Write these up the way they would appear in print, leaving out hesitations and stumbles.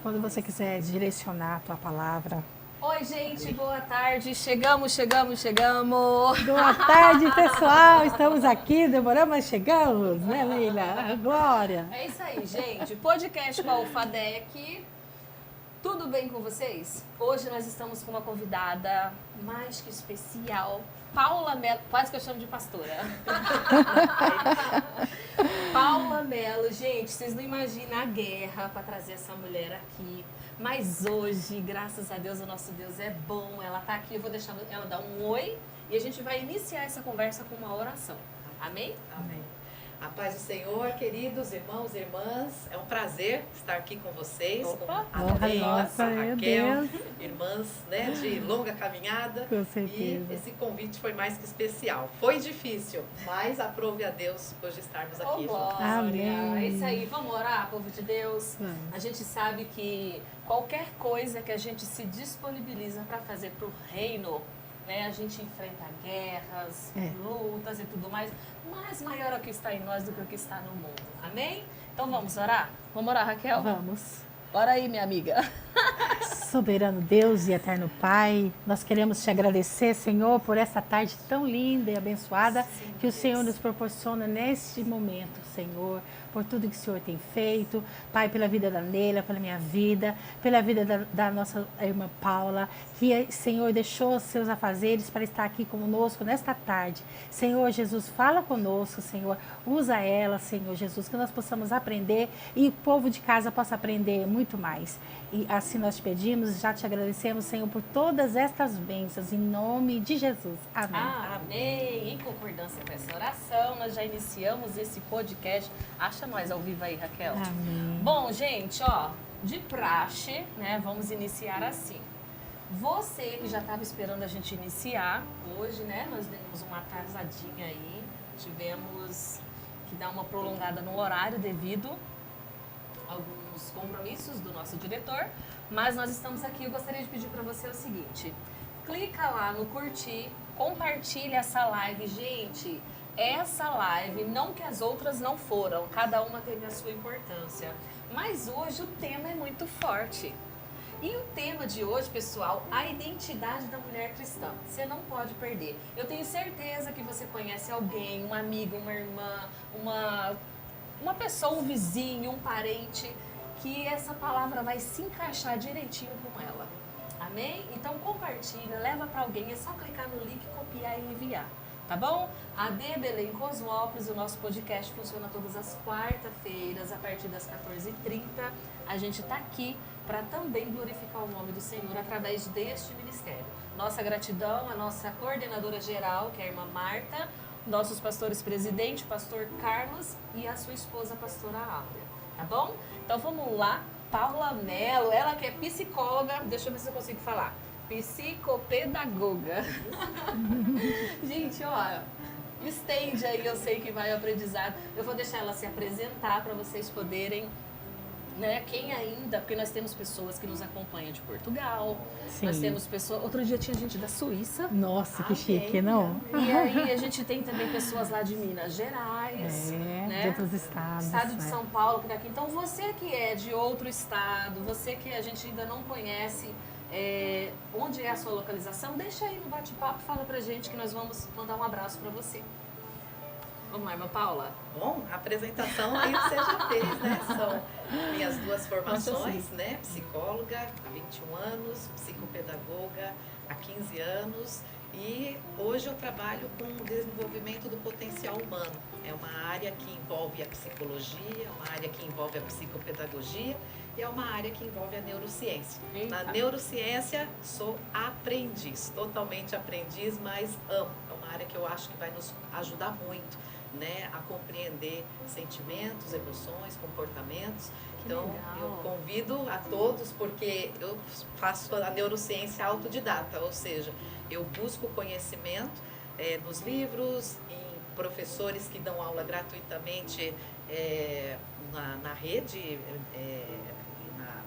quando você quiser direcionar a tua palavra. Oi, gente, boa tarde. Chegamos. Boa tarde, pessoal. Estamos aqui, demoramos, mas chegamos, né, Leila? Glória. É isso aí, gente. Podcast com a UFADEC. Tudo bem com vocês? Hoje nós estamos com uma convidada mais que especial, Paula Mello, quase que eu chamo de pastora. Paula Mello, gente, vocês não imaginam a guerra para trazer essa mulher aqui. Mas hoje, graças a Deus, o nosso Deus é bom. Ela está aqui, eu vou deixar ela dar um oi e a gente vai iniciar essa conversa com uma oração. Amém? Amém. A paz do Senhor, queridos irmãos e irmãs, é um prazer estar aqui com vocês, Opa. com a Leila, Nossa, a meu Raquel, Deus. irmãs, né, de longa caminhada. Com certeza. E esse convite foi mais que especial. Foi difícil, mas aprove a Deus hoje estarmos Oh, aqui juntos. glória. Amém. É isso aí, vamos orar, povo de Deus. Vamos. A gente sabe que qualquer coisa que a gente se disponibiliza para fazer para o reino, né, a gente enfrenta guerras, lutas e tudo mais, mas maior é o que está em nós do que o que está no mundo. Amém? Então vamos orar? Vamos orar, Raquel? Vamos. Ora aí, minha amiga. Soberano Deus e eterno Pai, nós queremos te agradecer, Senhor, por essa tarde tão linda e abençoada que o Senhor nos proporciona neste momento, Senhor, por tudo que o Senhor tem feito, Pai, pela vida da Neila, pela minha vida, pela vida da nossa irmã Paula, que, Senhor, deixou os seus afazeres para estar aqui conosco nesta tarde. Senhor Jesus, fala conosco, Senhor, usa ela, Senhor Jesus, que nós possamos aprender e o povo de casa possa aprender muito mais. E assim nós te pedimos e já te agradecemos, Senhor, por todas estas bênçãos, em nome de Jesus. Amém. Amém. Em concordância com essa oração, nós já iniciamos esse podcast. Acha nós ao vivo aí, Raquel. Amém. Bom, gente, ó, de praxe, né, vamos iniciar assim. Você que já estava esperando a gente iniciar, hoje, né, nós demos uma atrasadinha aí, tivemos que dar uma prolongada no horário devido a alguns compromissos do nosso diretor, mas nós estamos aqui. Eu gostaria de pedir para você o seguinte: clica lá no curtir, compartilha essa live, gente. Essa live, não que as outras não foram, cada uma teve a sua importância, mas hoje o tema é muito forte. E o tema de hoje, pessoal, a identidade da mulher cristã. Você não pode perder. Eu tenho certeza que você conhece alguém, uma amiga, uma irmã, uma pessoa, um vizinho, um parente, que essa palavra vai se encaixar direitinho com ela. Amém? Então compartilha, leva para alguém, é só clicar no link, copiar e enviar. Tá bom? AD Belém Cosmópolis, o nosso podcast funciona todas as quarta-feiras, a partir das 14h30. A gente está aqui para também glorificar o nome do Senhor através deste ministério. Nossa gratidão à nossa coordenadora geral, que é a irmã Marta, nossos pastores presidente, pastor Carlos, e a sua esposa, a pastora Áurea. Tá bom? Então vamos lá. Paula Mello, ela que é psicóloga, deixa eu ver se eu consigo falar. Psicopedagoga. Gente, ó, estende aí, eu sei que vai o aprendizado. Eu vou deixar ela se apresentar para vocês poderem, né, quem ainda, porque nós temos pessoas que nos acompanham de Portugal, Sim. nós temos pessoas, outro dia tinha gente da Suíça, Nossa, que Amém. chique, não? e aí a gente tem também pessoas lá de Minas Gerais, De né? outros estados. Estado de né? São Paulo, por aqui. Então, você que é de outro estado, você que a gente ainda não conhece, onde é a sua localização, deixa aí no bate-papo, fala pra gente que nós vamos mandar um abraço pra você. Vamos lá, irmã Paula? Bom, a apresentação aí você já fez, né? São minhas duas formações, né? Psicóloga há 21 anos, psicopedagoga há 15 anos e hoje eu trabalho com o desenvolvimento do potencial humano. É uma área que envolve a psicologia, uma área que envolve a psicopedagogia e é uma área que envolve a neurociência. Eita. Na neurociência sou aprendiz, totalmente aprendiz, mas amo. É uma área que eu acho que vai nos ajudar muito, né, a compreender sentimentos, emoções, comportamentos. Então, legal. eu convido a todos, porque eu faço a neurociência autodidata, ou seja, eu busco conhecimento nos livros, em professores que dão aula gratuitamente na rede,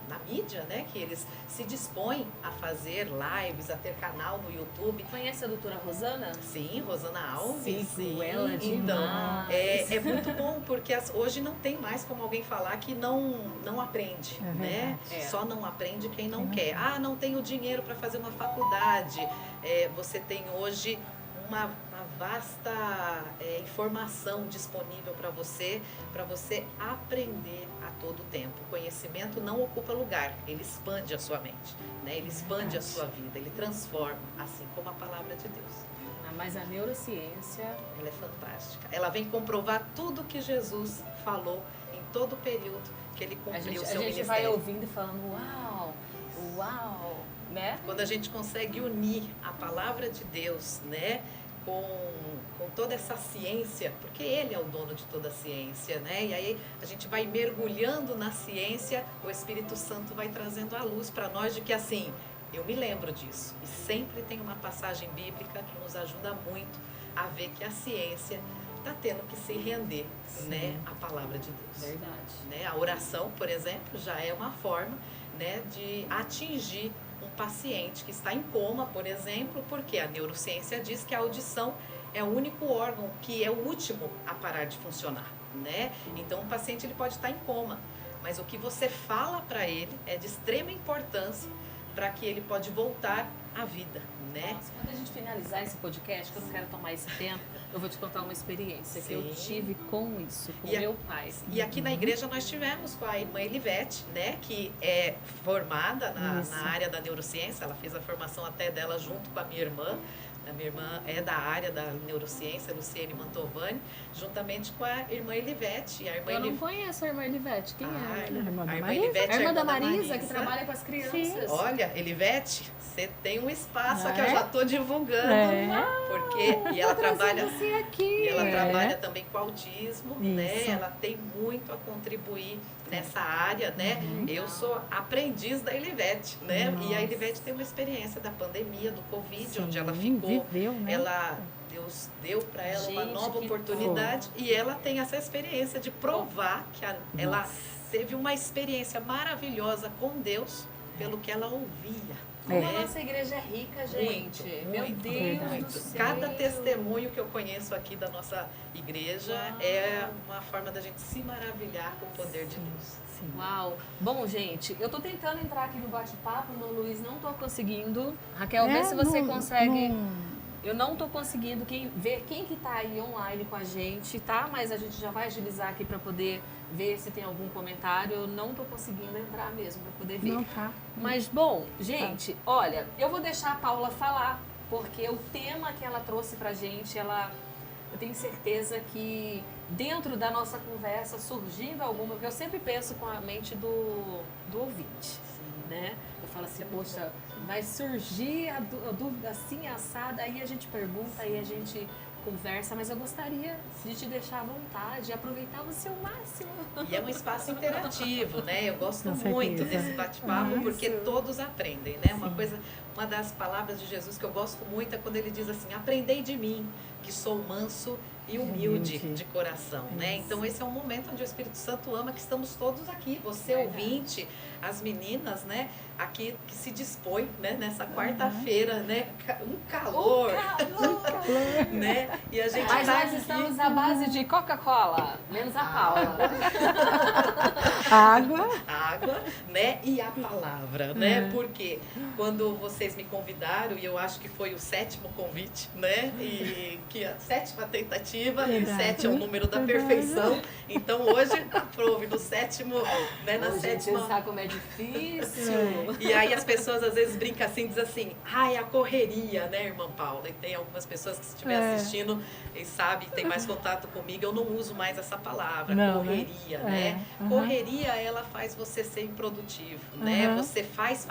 na mídia, mídia, né? Que eles se dispõem a fazer lives, a ter canal no YouTube. Conhece a doutora Rosana? Sim, Rosana Alves. Sigo ela Então, demais. é muito bom, porque hoje não tem mais como alguém falar que não aprende, né? Só não aprende quem não quer. Ah, não tenho dinheiro para fazer uma faculdade. Você tem hoje uma vasta informação disponível para você aprender a todo tempo. O conhecimento não ocupa lugar, ele expande a sua mente, né? Ele expande a sua vida, ele transforma, assim como a palavra de Deus. Mas a neurociência... Ela é fantástica. Ela vem comprovar tudo que Jesus falou em todo o período que ele cumpriu o seu ministério. A gente vai ouvindo e falando, uau, né? Quando a gente consegue unir a palavra de Deus, né, com toda essa ciência, porque ele é o dono de toda a ciência, né? E aí a gente vai mergulhando na ciência, o Espírito Santo vai trazendo a luz para nós de que assim, eu me lembro disso. E sempre tem uma passagem bíblica que nos ajuda muito a ver que a ciência está tendo que se render, né, à palavra de Deus. Verdade. Né? A oração, por exemplo, já é uma forma, né, de atingir um paciente que está em coma, por exemplo, porque a neurociência diz que a audição é o único órgão que é o último a parar de funcionar, né? Então, o paciente ele pode estar em coma, mas o que você fala para ele é de extrema importância para que ele pode voltar à vida, né? Nossa, quando a gente finalizar esse podcast, que eu não quero tomar esse tempo, eu vou te contar uma experiência que eu tive com isso, com meu pai. E aqui na igreja nós tivemos com a irmã Elivete, né, que é formada na área da neurociência, ela fez a formação até dela junto com a minha irmã. A minha irmã é da área da neurociência, Luciene Mantovani, juntamente com a irmã Elivete. Eu não conheço a irmã Elivete, quem é? A irmã da a irmã Marisa. Elivete A é irmã da Marisa, que trabalha com as crianças. Sim. Olha, Elivete, você tem um espaço que eu É? já estou divulgando, porque e ela trabalha você aqui. e ela trabalha também com autismo, né? Isso. Ela tem muito a contribuir nessa área, né? Eu sou aprendiz da Elivete, né? E a Elivete tem uma experiência da pandemia, do Covid, onde ela ficou, viveu, né? Deus deu para ela uma Gente, nova que oportunidade e ela tem essa experiência de provar que ela teve uma experiência maravilhosa com Deus pelo que ela ouvia. Como né? a nossa igreja é rica, gente. Meu Muito, Deus muito. do céu. Cada testemunho que eu conheço aqui da nossa igreja é uma forma da gente se maravilhar com o poder de Deus. Sim. Uau. Bom, gente, eu tô tentando entrar aqui no bate-papo, no Luiz, não tô conseguindo. Raquel, vê se você consegue. Eu não tô conseguindo ver quem que tá aí online com a gente, tá? Mas a gente já vai agilizar aqui para poder ver se tem algum comentário. Eu não tô conseguindo entrar mesmo para poder ver. Não tá. Mas, bom, gente, olha, eu vou deixar a Paula falar, porque o tema que ela trouxe pra gente, eu tenho certeza que dentro da nossa conversa, surgindo alguma, porque eu sempre penso com a mente do ouvinte, né? Eu falo assim, poxa, vai surgir a dúvida assim, assada, aí a gente pergunta, aí a gente conversa, mas eu gostaria de te deixar à vontade, aproveitar o seu máximo. E é um espaço interativo, né? Eu gosto Com muito certeza. desse bate-papo, porque todos aprendem, né? Uma das palavras de Jesus que eu gosto muito é quando ele diz assim, aprendei de mim, que sou manso e humilde de coração, né? Então esse é um momento onde o Espírito Santo ama que estamos todos aqui, você ouvinte, as meninas, né? Aqui que se dispõe, né? Nessa quarta-feira, né? Um calor, né? E a gente Mas tá nós aqui. estamos à base de Coca-Cola, menos a Paula. Água, né? E a palavra, né? Porque quando vocês me convidaram, e eu acho que foi o 7º convite, né? E que a 7ª tentativa, e 7 é o número da perfeição. Então hoje aprove no 7º, né? Na 7ª. Sabe como é difícil. E aí as pessoas às vezes brincam assim, dizem assim, ai, a correria, né, irmã Paula? E tem algumas pessoas que se estiver assistindo e sabe, tem mais contato comigo, eu não uso mais essa palavra, Não, correria, né? né? Correria, ela faz você ser improdutivo, né? Você faz,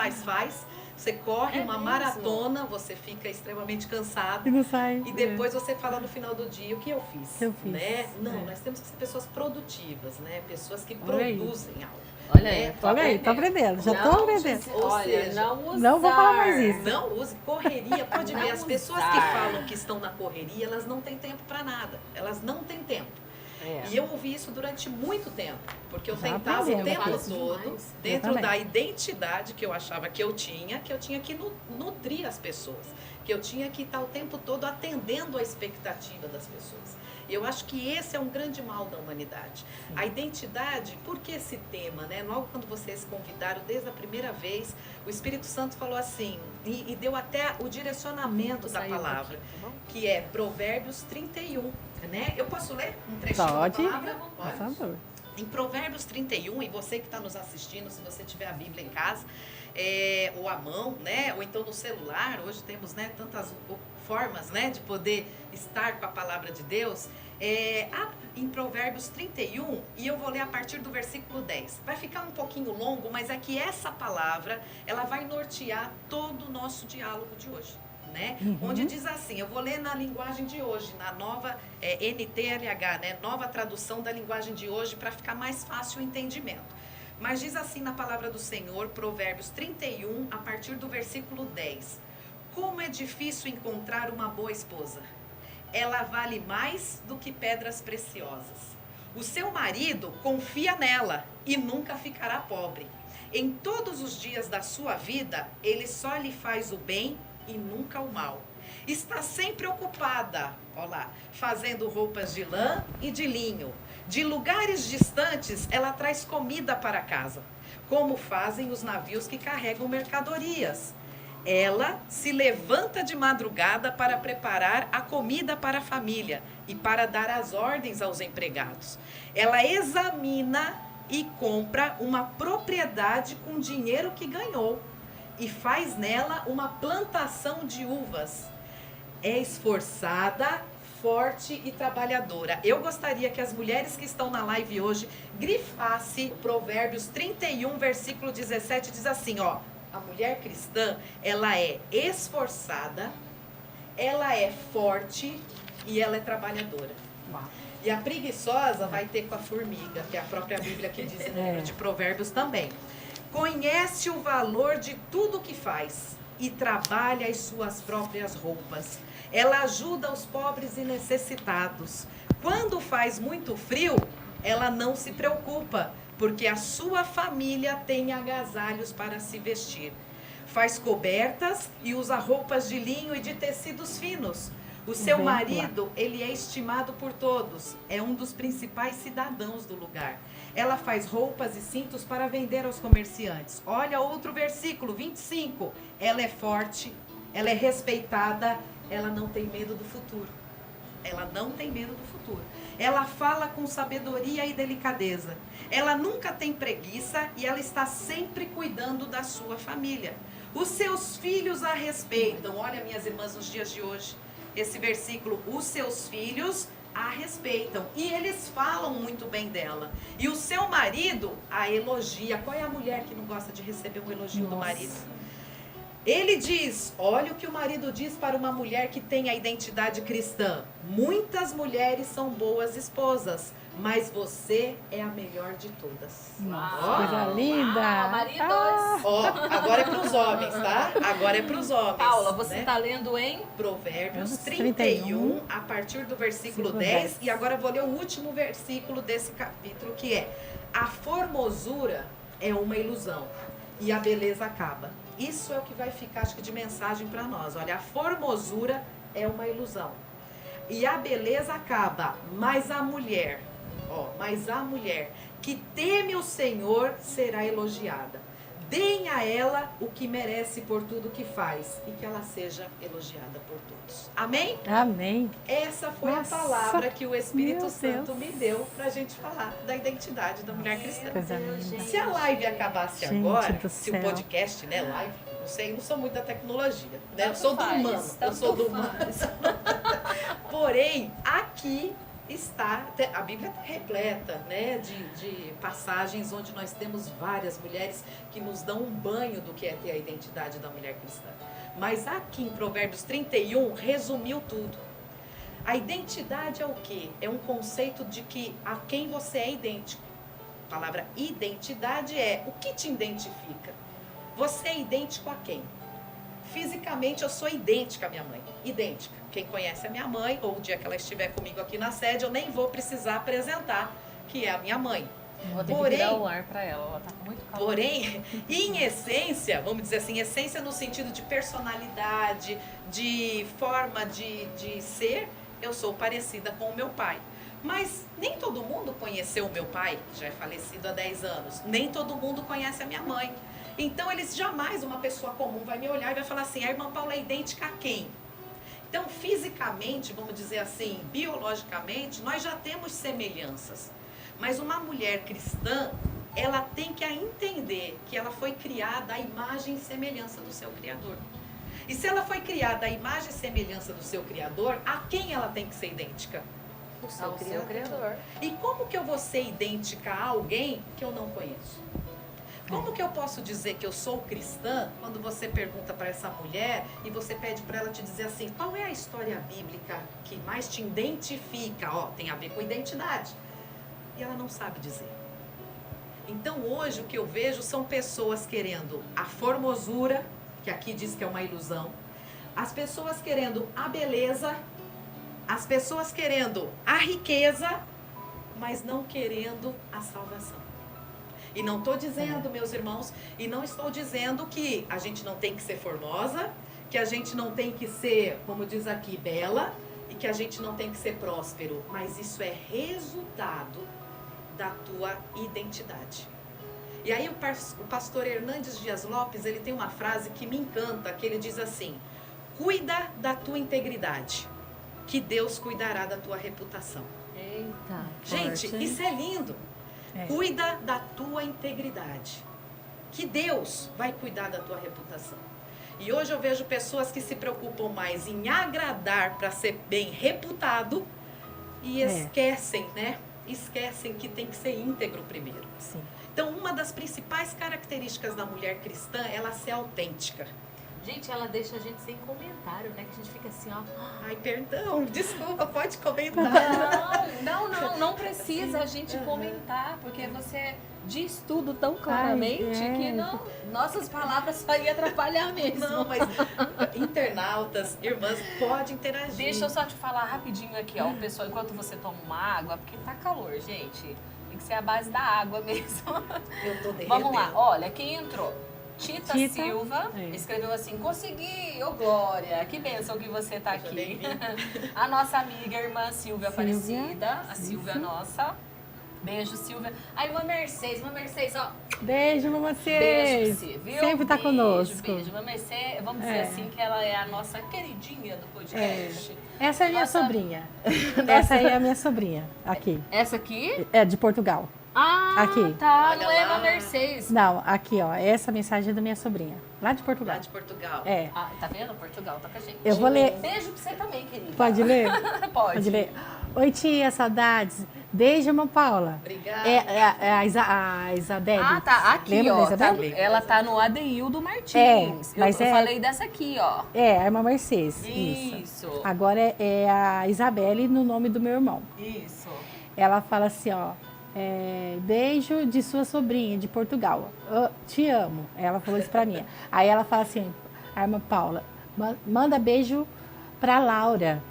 você corre uma mesmo? maratona, você fica extremamente cansado. e não sai. E depois você fala no final do dia o que eu fiz, Que eu fiz. né? Não, nós temos que ser pessoas produtivas, né? Pessoas que Olha aí. produzem algo. Olha aí, Olha aí, tô aprendendo, já tô aprendendo. Ou Olha, seja, não usar. não vou falar mais isso. Não use correria, pode ver, as pessoas usar. que falam que estão na correria, elas não têm tempo para nada, elas não têm tempo. E eu ouvi isso durante muito tempo, porque eu Já tentava o aprendemos tempo isso. todo, Demais. dentro Eu também. da identidade que eu achava que eu tinha que nutrir as pessoas, que eu tinha que estar o tempo todo atendendo a expectativa das pessoas. E eu acho que esse é um grande mal da humanidade. A identidade, por que esse tema, né? Logo quando vocês convidaram, desde a primeira vez, o Espírito Santo falou assim, e deu até o direcionamento da palavra, que é Provérbios 31, né? Eu posso ler um trechinho Pode. da palavra? Por favor. Em Provérbios 31, e você que está nos assistindo, se você tiver a Bíblia em casa, ou à mão, né? Ou então no celular, hoje temos, né, tantas formas, né, de poder estar com a palavra de Deus. Em Provérbios 31, e eu vou ler a partir do versículo 10. Vai ficar um pouquinho longo, mas é que essa palavra, ela vai nortear todo o nosso diálogo de hoje. Né? Onde diz assim, eu vou ler na linguagem de hoje, na nova NTLH, né? Nova tradução da linguagem de hoje, para ficar mais fácil o entendimento. Mas diz assim na palavra do Senhor, Provérbios 31, a partir do versículo 10. Como é difícil encontrar uma boa esposa. Ela vale mais do que pedras preciosas. O seu marido confia nela e nunca ficará pobre. Em todos os dias da sua vida, ele só lhe faz o bem e nunca o mal. Está sempre ocupada, ó lá, fazendo roupas de lã e de linho. De lugares distantes, ela traz comida para casa, como fazem os navios que carregam mercadorias. Ela se levanta de madrugada para preparar a comida para a família e para dar as ordens aos empregados. Ela examina e compra uma propriedade com dinheiro que ganhou e faz nela uma plantação de uvas. É esforçada, forte e trabalhadora. Eu gostaria que as mulheres que estão na live hoje grifassem o Provérbios 31, versículo 17, diz assim, ó. A mulher cristã, ela é esforçada, ela é forte e ela é trabalhadora. E a preguiçosa vai ter com a formiga, que é a própria Bíblia que diz no livro de Provérbios também. Conhece o valor de tudo que faz e trabalha as suas próprias roupas. Ela ajuda os pobres e necessitados. Quando faz muito frio, ela não se preocupa, porque a sua família tem agasalhos para se vestir. Faz cobertas e usa roupas de linho e de tecidos finos. O seu marido, ele é estimado por todos. É um dos principais cidadãos do lugar. Ela faz roupas e cintos para vender aos comerciantes. Olha outro versículo, 25. Ela é forte, ela é respeitada, ela não tem medo do futuro. Ela não tem medo do futuro. Ela fala com sabedoria e delicadeza. Ela nunca tem preguiça e ela está sempre cuidando da sua família. Os seus filhos a respeitam. Olha, minhas irmãs, nos dias de hoje, esse versículo, os seus filhos a respeitam. E eles falam muito bem dela. E o seu marido a elogia. Qual é a mulher que não gosta de receber um elogio do marido? Ele diz, olha o que o marido diz para uma mulher que tem a identidade cristã. Muitas mulheres são boas esposas, mas você é a melhor de todas. Nossa, coisa linda. Maridos. Ó, agora é para os homens, tá? Agora é para os homens. Paula, você né? está lendo em Provérbios 31, a partir do versículo 10. E agora eu vou ler o último versículo desse capítulo, que é: a formosura é uma ilusão e a beleza acaba. Isso é o que vai ficar, acho que, de mensagem para nós. Olha, a formosura é uma ilusão e a beleza acaba, mas a mulher que teme o Senhor será elogiada. Deem a ela o que merece por tudo que faz e que ela seja elogiada por todos. Amém? Amém. Essa foi Nossa, a palavra que o Espírito meu Santo Deus. me deu para a gente falar da identidade da mulher cristã. Coisa linda. Se a live acabasse Gente agora, do se o céu. podcast, né, live, não sei, não sou muito da tecnologia, né? Eu Tanto sou do faz, humano, eu tanto sou do faz. humano. Porém, aqui está, a Bíblia está repleta, né, de passagens onde nós temos várias mulheres que nos dão um banho do que é ter a identidade da mulher cristã. Mas aqui em Provérbios 31, resumiu tudo. A identidade é o quê? É um conceito de que a quem você é idêntico. A palavra identidade é o que te identifica. Você é idêntico a quem? Fisicamente eu sou idêntica à minha mãe, idêntica. Quem conhece a minha mãe, ou o dia que ela estiver comigo aqui na sede, eu nem vou precisar apresentar que é a minha mãe. Vou ter que virar o ar para ela tá com muito calor. Porém, em essência, vamos dizer assim, essência no sentido de personalidade, de forma de ser, eu sou parecida com o meu pai. Mas nem todo mundo conheceu o meu pai, que já é falecido há 10 anos. Nem todo mundo conhece a minha mãe. Então, jamais uma pessoa comum vai me olhar e vai falar assim, a irmã Paula é idêntica a quem? Então, fisicamente, vamos dizer assim, biologicamente, nós já temos semelhanças. Mas uma mulher cristã, ela tem que entender que ela foi criada à imagem e semelhança do seu Criador. E se ela foi criada à imagem e semelhança do seu Criador, a quem ela tem que ser idêntica? O seu Criador. E como que eu vou ser idêntica a alguém que eu não conheço? Como que eu posso dizer que eu sou cristã quando você pergunta para essa mulher e você pede para ela te dizer assim, qual é a história bíblica que mais te identifica? Ó, tem a ver com identidade. E ela não sabe dizer. Então hoje o que eu vejo são pessoas querendo a formosura, que aqui diz que é uma ilusão, as pessoas querendo a beleza, as pessoas querendo a riqueza, mas não querendo a salvação. E não estou dizendo, meus irmãos, e não estou dizendo que a gente não tem que ser formosa, que a gente não tem que ser, como diz aqui, bela, e que a gente não tem que ser próspero. Mas isso é resultado da tua identidade. E aí o pastor Hernandes Dias Lopes, ele tem uma frase que me encanta, que ele diz assim, cuida da tua integridade, que Deus cuidará da tua reputação. Eita, gente, forte, isso é lindo. Cuida da tua integridade, que Deus vai cuidar da tua reputação. E hoje eu vejo pessoas que se preocupam mais em agradar para ser bem reputado e esquecem, né? Esquecem que tem que ser íntegro primeiro. Sim. Então, uma das principais características da mulher cristã é ela ser autêntica. Gente, ela deixa a gente sem comentário, né? Que a gente fica assim, ó. Ai, perdão, desculpa, pode comentar. Não precisa a gente comentar, porque você diz tudo tão claramente que não, nossas palavras só iam atrapalhar mesmo. Não, mas internautas, irmãs, pode interagir. Deixa eu só te falar rapidinho aqui, ó, pessoal, enquanto você toma uma água, porque tá calor, gente. Tem que ser a base da água mesmo. Eu tô derretendo. Vamos lá, olha, quem entrou? Tita Silva escreveu assim, consegui, ô Glória, que bênção que você tá aqui. A nossa amiga, irmã Silvia Aparecida, a Silvia nossa. Beijo, Silvia. A irmã Mercedes, ó. Beijo, mamãe. Beijo pra você, viu? Sempre tá conosco. Beijo, mamãe Mercedes, vamos dizer assim que ela é a nossa queridinha do podcast. Essa é a minha sobrinha. Essa aí é a minha sobrinha, aqui. Essa aqui? É de Portugal. Ah, aqui. Tá, Olha não é a lá. irmã Mercedes. Não, aqui, ó. Essa mensagem é da minha sobrinha, lá de Portugal. Lá de Portugal. É. Ah, tá vendo? Portugal tá com a gente. Eu vou ler. Beijo pra você também, querida. Pode ler? Pode. Pode ler. Oi, tia, saudades. Beijo, irmã Paula. Obrigada. É a Isabelle. Ah, tá. Aqui, Lembra da ó. Tá, Isabelle? ela tá no Adeildo Martins. mas eu é- falei dessa aqui, ó. É, a irmã Mercedes. Isso. Agora é a Isabelle no nome do meu irmão. Isso. Ela fala assim, ó. Beijo de sua sobrinha de Portugal. Eu te amo. Ela falou isso pra mim. Aí ela fala assim, a irmã Paula, manda beijo pra Laura.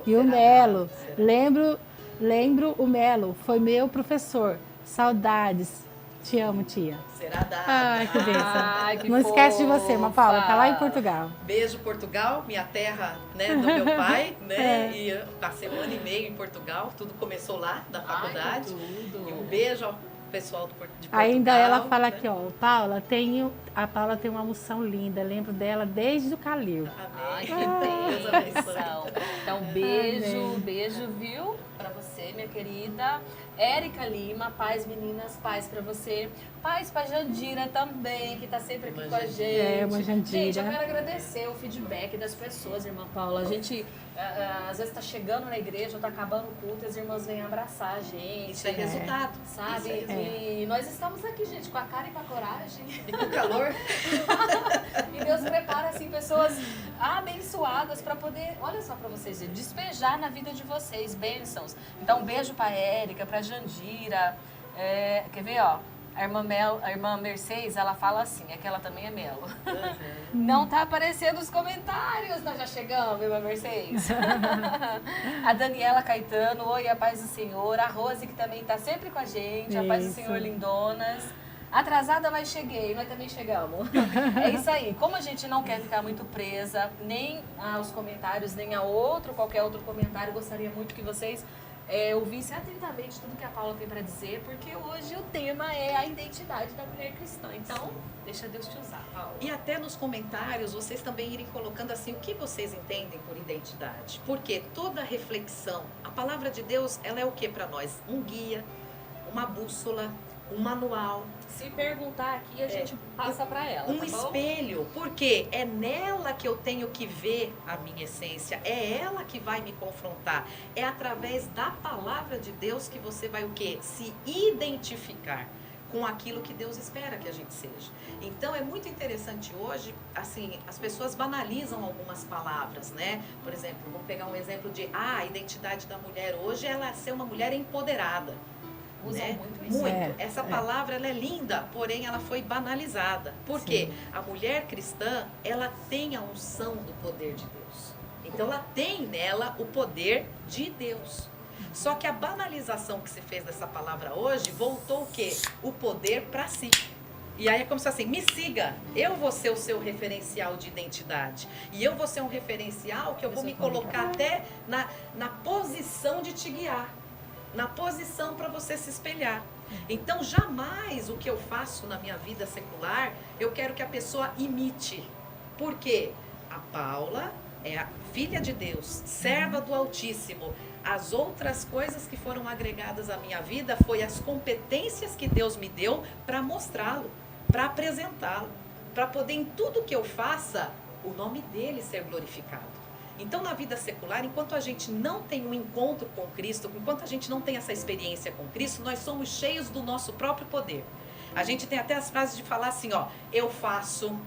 E o Melo. Lembro o Melo, foi meu professor. Saudades. Te amo, tia. Será dada. Ai, que bênção. Ai, que Não esquece de você, irmã Paula. Tá lá em Portugal. Beijo, Portugal, minha terra, né, do meu pai, né? E eu passei 1 ano e meio em Portugal, tudo começou lá, da faculdade. tudo. E um beijo ao pessoal de Portugal. Ainda ela fala né? aqui, ó. A Paula tem uma unção linda. Lembro dela desde o Calil. Ai, que Deus abençoe. bênção. Então, beijo, viu? Pra você, minha querida. Érica Lima, paz, meninas, paz pra você. Paz pra Jandira também, que tá sempre aqui com a gente. uma Jandira. Gente, eu quero agradecer o feedback das pessoas, irmã Paula. A gente, às vezes, tá chegando na igreja, tá acabando o culto, e as irmãs vêm abraçar a gente. Isso é resultado. Sabe? Isso é resultado. E nós estamos aqui, gente, com a cara e com a coragem. E com calor. E Deus prepara, assim, pessoas abençoadas para poder, olha só para vocês, despejar na vida de vocês bênçãos. Então, um beijo para Érica, para Jandira. Quer ver, ó? A irmã Mercedes, ela fala assim, é que ela também é Melo. Uhum. Não tá aparecendo os comentários, nós já chegamos, irmã Mercedes. A Daniela Caetano, oi, a paz do Senhor. A Rose, que também tá sempre com a gente, a paz do Isso. Senhor, lindonas. Atrasada, mas cheguei, nós também chegamos. É isso aí. Como a gente não quer ficar muito presa, nem aos comentários, nem a qualquer outro comentário, gostaria muito que vocês ouvissem atentamente tudo que a Paula tem para dizer, porque hoje o tema é a identidade da mulher cristã. Então, deixa Deus te usar, Paula. E até nos comentários, vocês também irem colocando assim, o que vocês entendem por identidade. Porque toda reflexão, a palavra de Deus, ela é o que para nós? Um guia, uma bússola, um manual. Se perguntar aqui, a gente passa para ela, Um tá bom? espelho, porque é nela que eu tenho que ver a minha essência, é ela que vai me confrontar, é através da palavra de Deus que você vai o quê? Se identificar com aquilo que Deus espera que a gente seja. Então é muito interessante hoje, assim, as pessoas banalizam algumas palavras, né? Por exemplo, vamos pegar um exemplo de a identidade da mulher hoje, ela é ser uma mulher empoderada. Usam Né? muito isso. Muito. Essa palavra ela é linda, porém ela foi banalizada. Por quê? Sim. A mulher cristã, ela tem a unção do poder de Deus. Então ela tem nela o poder de Deus. Só que a banalização que se fez dessa palavra hoje voltou o quê? O poder para si. E aí é como se assim, me siga, eu vou ser o seu referencial de identidade. E eu vou ser um referencial que eu vou me colocar até na posição de te guiar. Na posição para você se espelhar. Então, jamais o que eu faço na minha vida secular, eu quero que a pessoa imite. Por quê? A Paula é a filha de Deus, serva do Altíssimo. As outras coisas que foram agregadas à minha vida foi as competências que Deus me deu para mostrá-lo, para apresentá-lo, para poder em tudo que eu faça, o nome dele ser glorificado. Então, na vida secular, enquanto a gente não tem um encontro com Cristo, enquanto a gente não tem essa experiência com Cristo, nós somos cheios do nosso próprio poder. A gente tem até as frases de falar assim, ó, eu faço,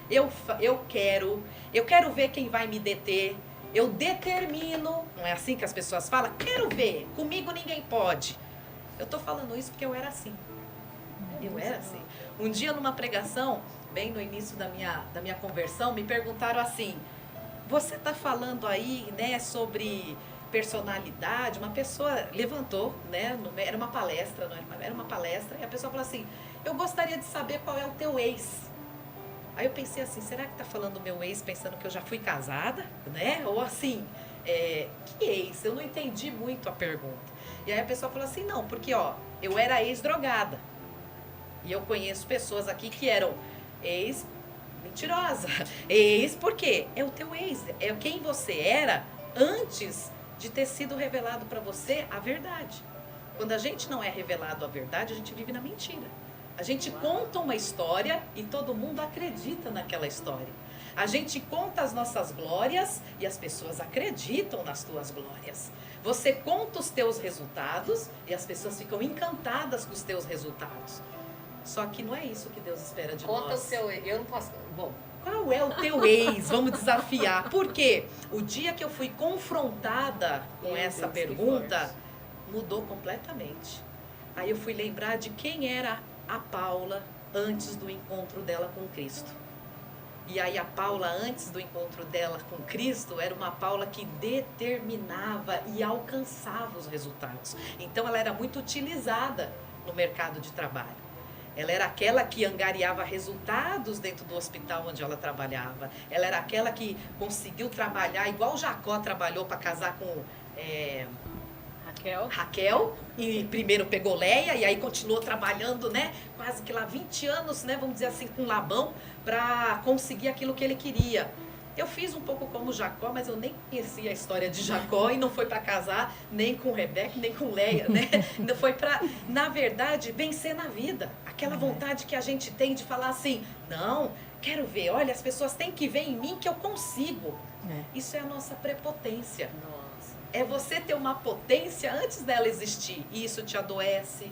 eu quero ver quem vai me deter, eu determino, não é assim que as pessoas falam? Quero ver, comigo ninguém pode. Eu tô falando isso porque eu era assim. Eu era assim. Um dia numa pregação, bem no início da minha conversão, me perguntaram assim, você está falando aí, né, sobre personalidade, uma pessoa levantou, né, era uma palestra, era uma palestra, e a pessoa falou assim, eu gostaria de saber qual é o teu ex. Aí eu pensei assim, será que está falando do meu ex pensando que eu já fui casada, né, ou assim, que ex? Eu não entendi muito a pergunta. E aí a pessoa falou assim, não, porque ó, eu era ex-drogada, e eu conheço pessoas aqui que eram mentirosa. Ex, por quê? É o teu ex, é quem você era antes de ter sido revelado para você a verdade. Quando a gente não é revelado a verdade, a gente vive na mentira. A gente conta uma história e todo mundo acredita naquela história. A gente conta as nossas glórias e as pessoas acreditam nas tuas glórias. Você conta os teus resultados e as pessoas ficam encantadas com os teus resultados. Só que não é isso que Deus espera de nós. Conta o seu, eu não posso, bom. Qual é o teu ex? Vamos desafiar. Por quê? O dia que eu fui confrontada com essa pergunta, mudou completamente. Aí eu fui lembrar de quem era a Paula antes do encontro dela com Cristo. E aí a Paula, antes do encontro dela com Cristo, era uma Paula que determinava e alcançava os resultados. Então ela era muito utilizada no mercado de trabalho. Ela era aquela que angariava resultados dentro do hospital onde ela trabalhava. Ela era aquela que conseguiu trabalhar, igual Jacó trabalhou para casar com Raquel. E primeiro pegou Leia e aí continuou trabalhando, né? Quase que lá 20 anos, né? Vamos dizer assim, com Labão, para conseguir aquilo que ele queria. Eu fiz um pouco como Jacó, mas eu nem conhecia a história de Jacó e não foi para casar nem com Rebeca, nem com Leia, né? Não foi para, na verdade, vencer na vida. Aquela vontade que a gente tem de falar assim, não, quero ver, olha, as pessoas têm que ver em mim que eu consigo. Isso é a nossa prepotência. Nossa. É você ter uma potência antes dela existir. E isso te adoece,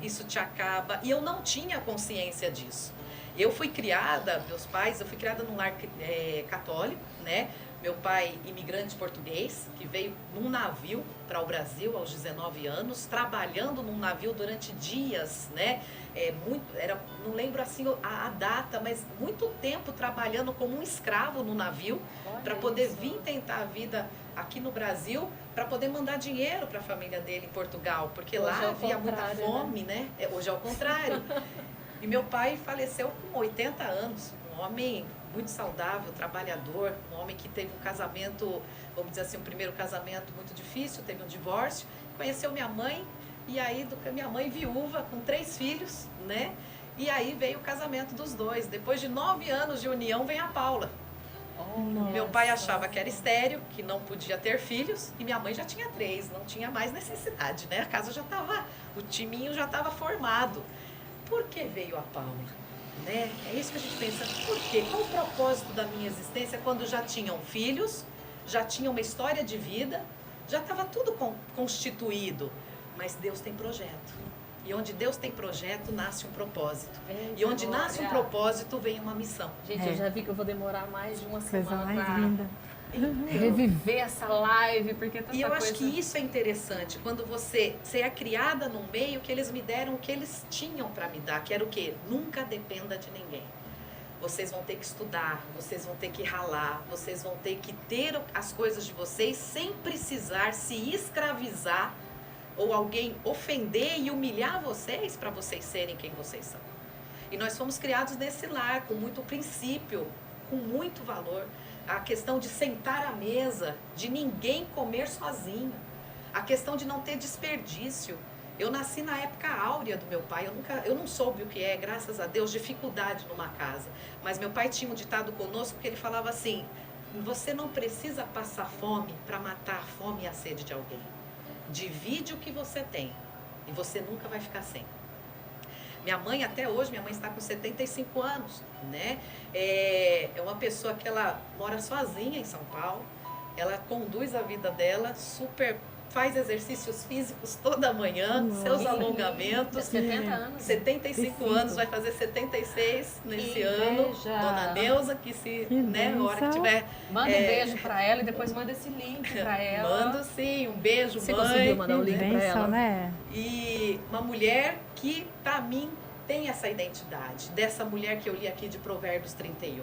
isso te acaba. E eu não tinha consciência disso. Eu fui criada, meus pais, eu fui criada num lar católico, né? Meu pai, imigrante português, que veio num navio para o Brasil aos 19 anos, trabalhando num navio durante dias, né? Não lembro assim a data, mas muito tempo trabalhando como um escravo no navio para poder vir tentar a vida aqui no Brasil, para poder mandar dinheiro para a família dele em Portugal, porque hoje lá havia muita fome, né? Hoje é o contrário. E meu pai faleceu com 80 anos, um homem muito saudável, trabalhador, um homem que teve um casamento, vamos dizer assim, um primeiro casamento muito difícil, teve um divórcio, conheceu minha mãe, e aí minha mãe viúva, com 3 filhos, né? E aí veio o casamento dos dois. Depois de 9 anos de união, vem a Paula. Meu pai achava que era estéril, que não podia ter filhos, e minha mãe já tinha 3, não tinha mais necessidade, né? A casa já estava, o timinho já estava formado. Por que veio a Paula? Né? É isso que a gente pensa, por quê? Qual o propósito da minha existência quando já tinham filhos, já tinha uma história de vida, já estava tudo constituído, mas Deus tem projeto. E onde Deus tem projeto, nasce um propósito. E onde nasce um propósito, vem uma missão. Gente, eu já vi que eu vou demorar mais de uma semana mais linda. Reviver essa live, porque tanta E eu coisa... acho que isso é interessante, quando você é criada num meio que eles me deram o que eles tinham para me dar, que era o quê? Nunca dependa de ninguém. Vocês vão ter que estudar, vocês vão ter que ralar, vocês vão ter que ter as coisas de vocês sem precisar se escravizar ou alguém ofender e humilhar vocês para vocês serem quem vocês são. E nós fomos criados nesse lar, com muito princípio, com muito valor. A questão de sentar à mesa, de ninguém comer sozinho. A questão de não ter desperdício. Eu nasci na época áurea do meu pai, eu não soube o que é, graças a Deus, dificuldade numa casa. Mas meu pai tinha um ditado conosco que ele falava assim, você não precisa passar fome para matar a fome e a sede de alguém. Divide o que você tem e você nunca vai ficar sem. Minha mãe, até hoje, minha mãe está com 75 anos, né? É uma pessoa que ela mora sozinha em São Paulo, ela conduz a vida dela, faz exercícios físicos toda manhã, seus alongamentos. 70 anos. 75 anos, vai fazer 76 nesse ano. Dona Neuza, né, a hora que tiver... Manda um beijo para ela e depois manda esse link para ela. Mando sim, um beijo, Você mãe. Você conseguiu mandar o link para ela? Né? E uma mulher que, para mim, tem essa identidade, dessa mulher que eu li aqui de Provérbios 31.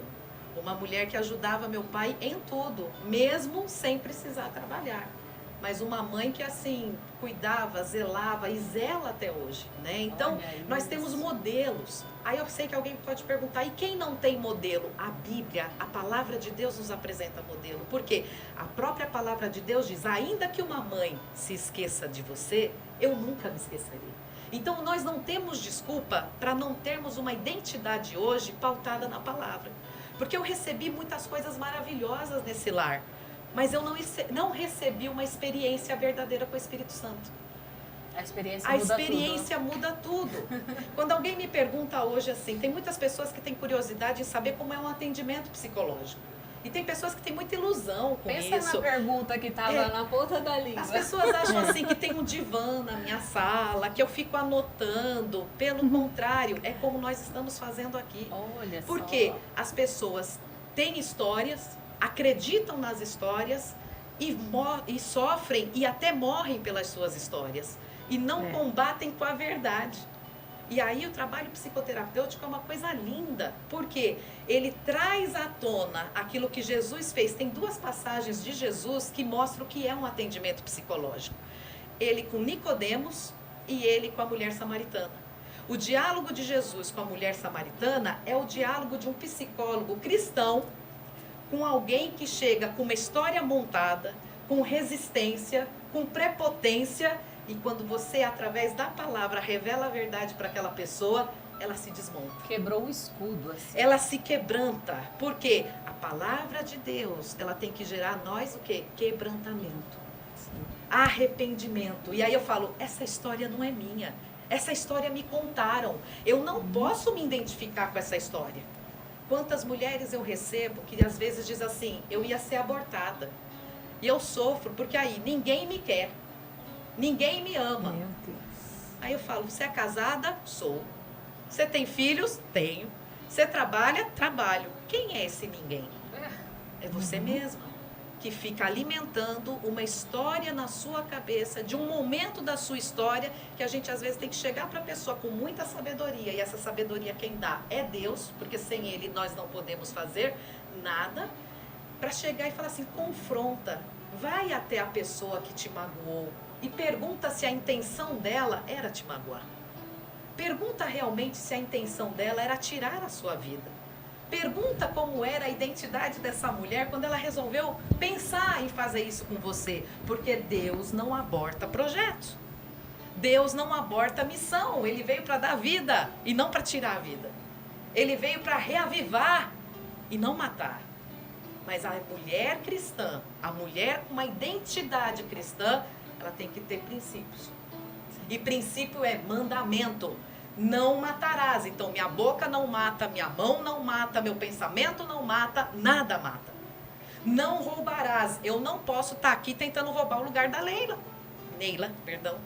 Uma mulher que ajudava meu pai em tudo, mesmo sem precisar trabalhar. Mas uma mãe que, assim, cuidava, zelava e zela até hoje, né? Então, nós temos modelos. Aí eu sei que alguém pode perguntar, e quem não tem modelo? A Bíblia, a palavra de Deus nos apresenta modelo. Porque a própria palavra de Deus diz, ainda que uma mãe se esqueça de você, eu nunca me esquecerei. Então, nós não temos desculpa para não termos uma identidade hoje pautada na palavra. Porque eu recebi muitas coisas maravilhosas nesse lar. Mas eu não recebi uma experiência verdadeira com o Espírito Santo. A experiência muda tudo. Quando alguém me pergunta hoje assim, tem muitas pessoas que têm curiosidade em saber como é um atendimento psicológico. E tem pessoas que têm muita ilusão com isso. Pensa na pergunta que estava na ponta da língua. As pessoas acham assim que tem um divã na minha sala, que eu fico anotando. Pelo contrário, é como nós estamos fazendo aqui. Olha só. Porque as pessoas têm histórias, acreditam nas histórias e sofrem e até morrem pelas suas histórias. E não combatem com a verdade. E aí o trabalho psicoterapêutico é uma coisa linda, porque ele traz à tona aquilo que Jesus fez. Tem 2 passagens de Jesus que mostram o que é um atendimento psicológico. Ele com Nicodemos e ele com a mulher samaritana. O diálogo de Jesus com a mulher samaritana é o diálogo de um psicólogo cristão com alguém que chega com uma história montada, com resistência, com prepotência, e quando você, através da palavra, revela a verdade para aquela pessoa, ela se desmonta. Quebrou o escudo, assim. Ela se quebranta, porque a palavra de Deus, ela tem que gerar em nós o quê? Quebrantamento. Sim. Arrependimento. E aí eu falo, essa história não é minha. Essa história me contaram. Eu não posso me identificar com essa história. Quantas mulheres eu recebo que às vezes diz assim, eu ia ser abortada. E eu sofro, porque aí ninguém me quer. Ninguém me ama. Meu Deus. Aí eu falo, você é casada? Sou. Você tem filhos? Tenho. Você trabalha? Trabalho. Quem é esse ninguém? É você mesma. que fica alimentando uma história na sua cabeça, de um momento da sua história, que a gente às vezes tem que chegar para a pessoa com muita sabedoria, e essa sabedoria quem dá é Deus, porque sem Ele nós não podemos fazer nada, para chegar e falar assim, confronta, vai até a pessoa que te magoou e pergunta se a intenção dela era te magoar. Pergunta realmente se a intenção dela era tirar a sua vida. Pergunta como era a identidade dessa mulher quando ela resolveu pensar em fazer isso com você. Porque Deus não aborta projetos. Deus não aborta missão. Ele veio para dar vida e não para tirar a vida. Ele veio para reavivar e não matar. Mas a mulher cristã, a mulher com uma identidade cristã, ela tem que ter princípios. E princípio é mandamento. Não matarás. Então minha boca não mata, minha mão não mata, meu pensamento não mata, nada mata. Não roubarás. Eu não posso estar aqui tentando roubar o lugar da Neila, perdão.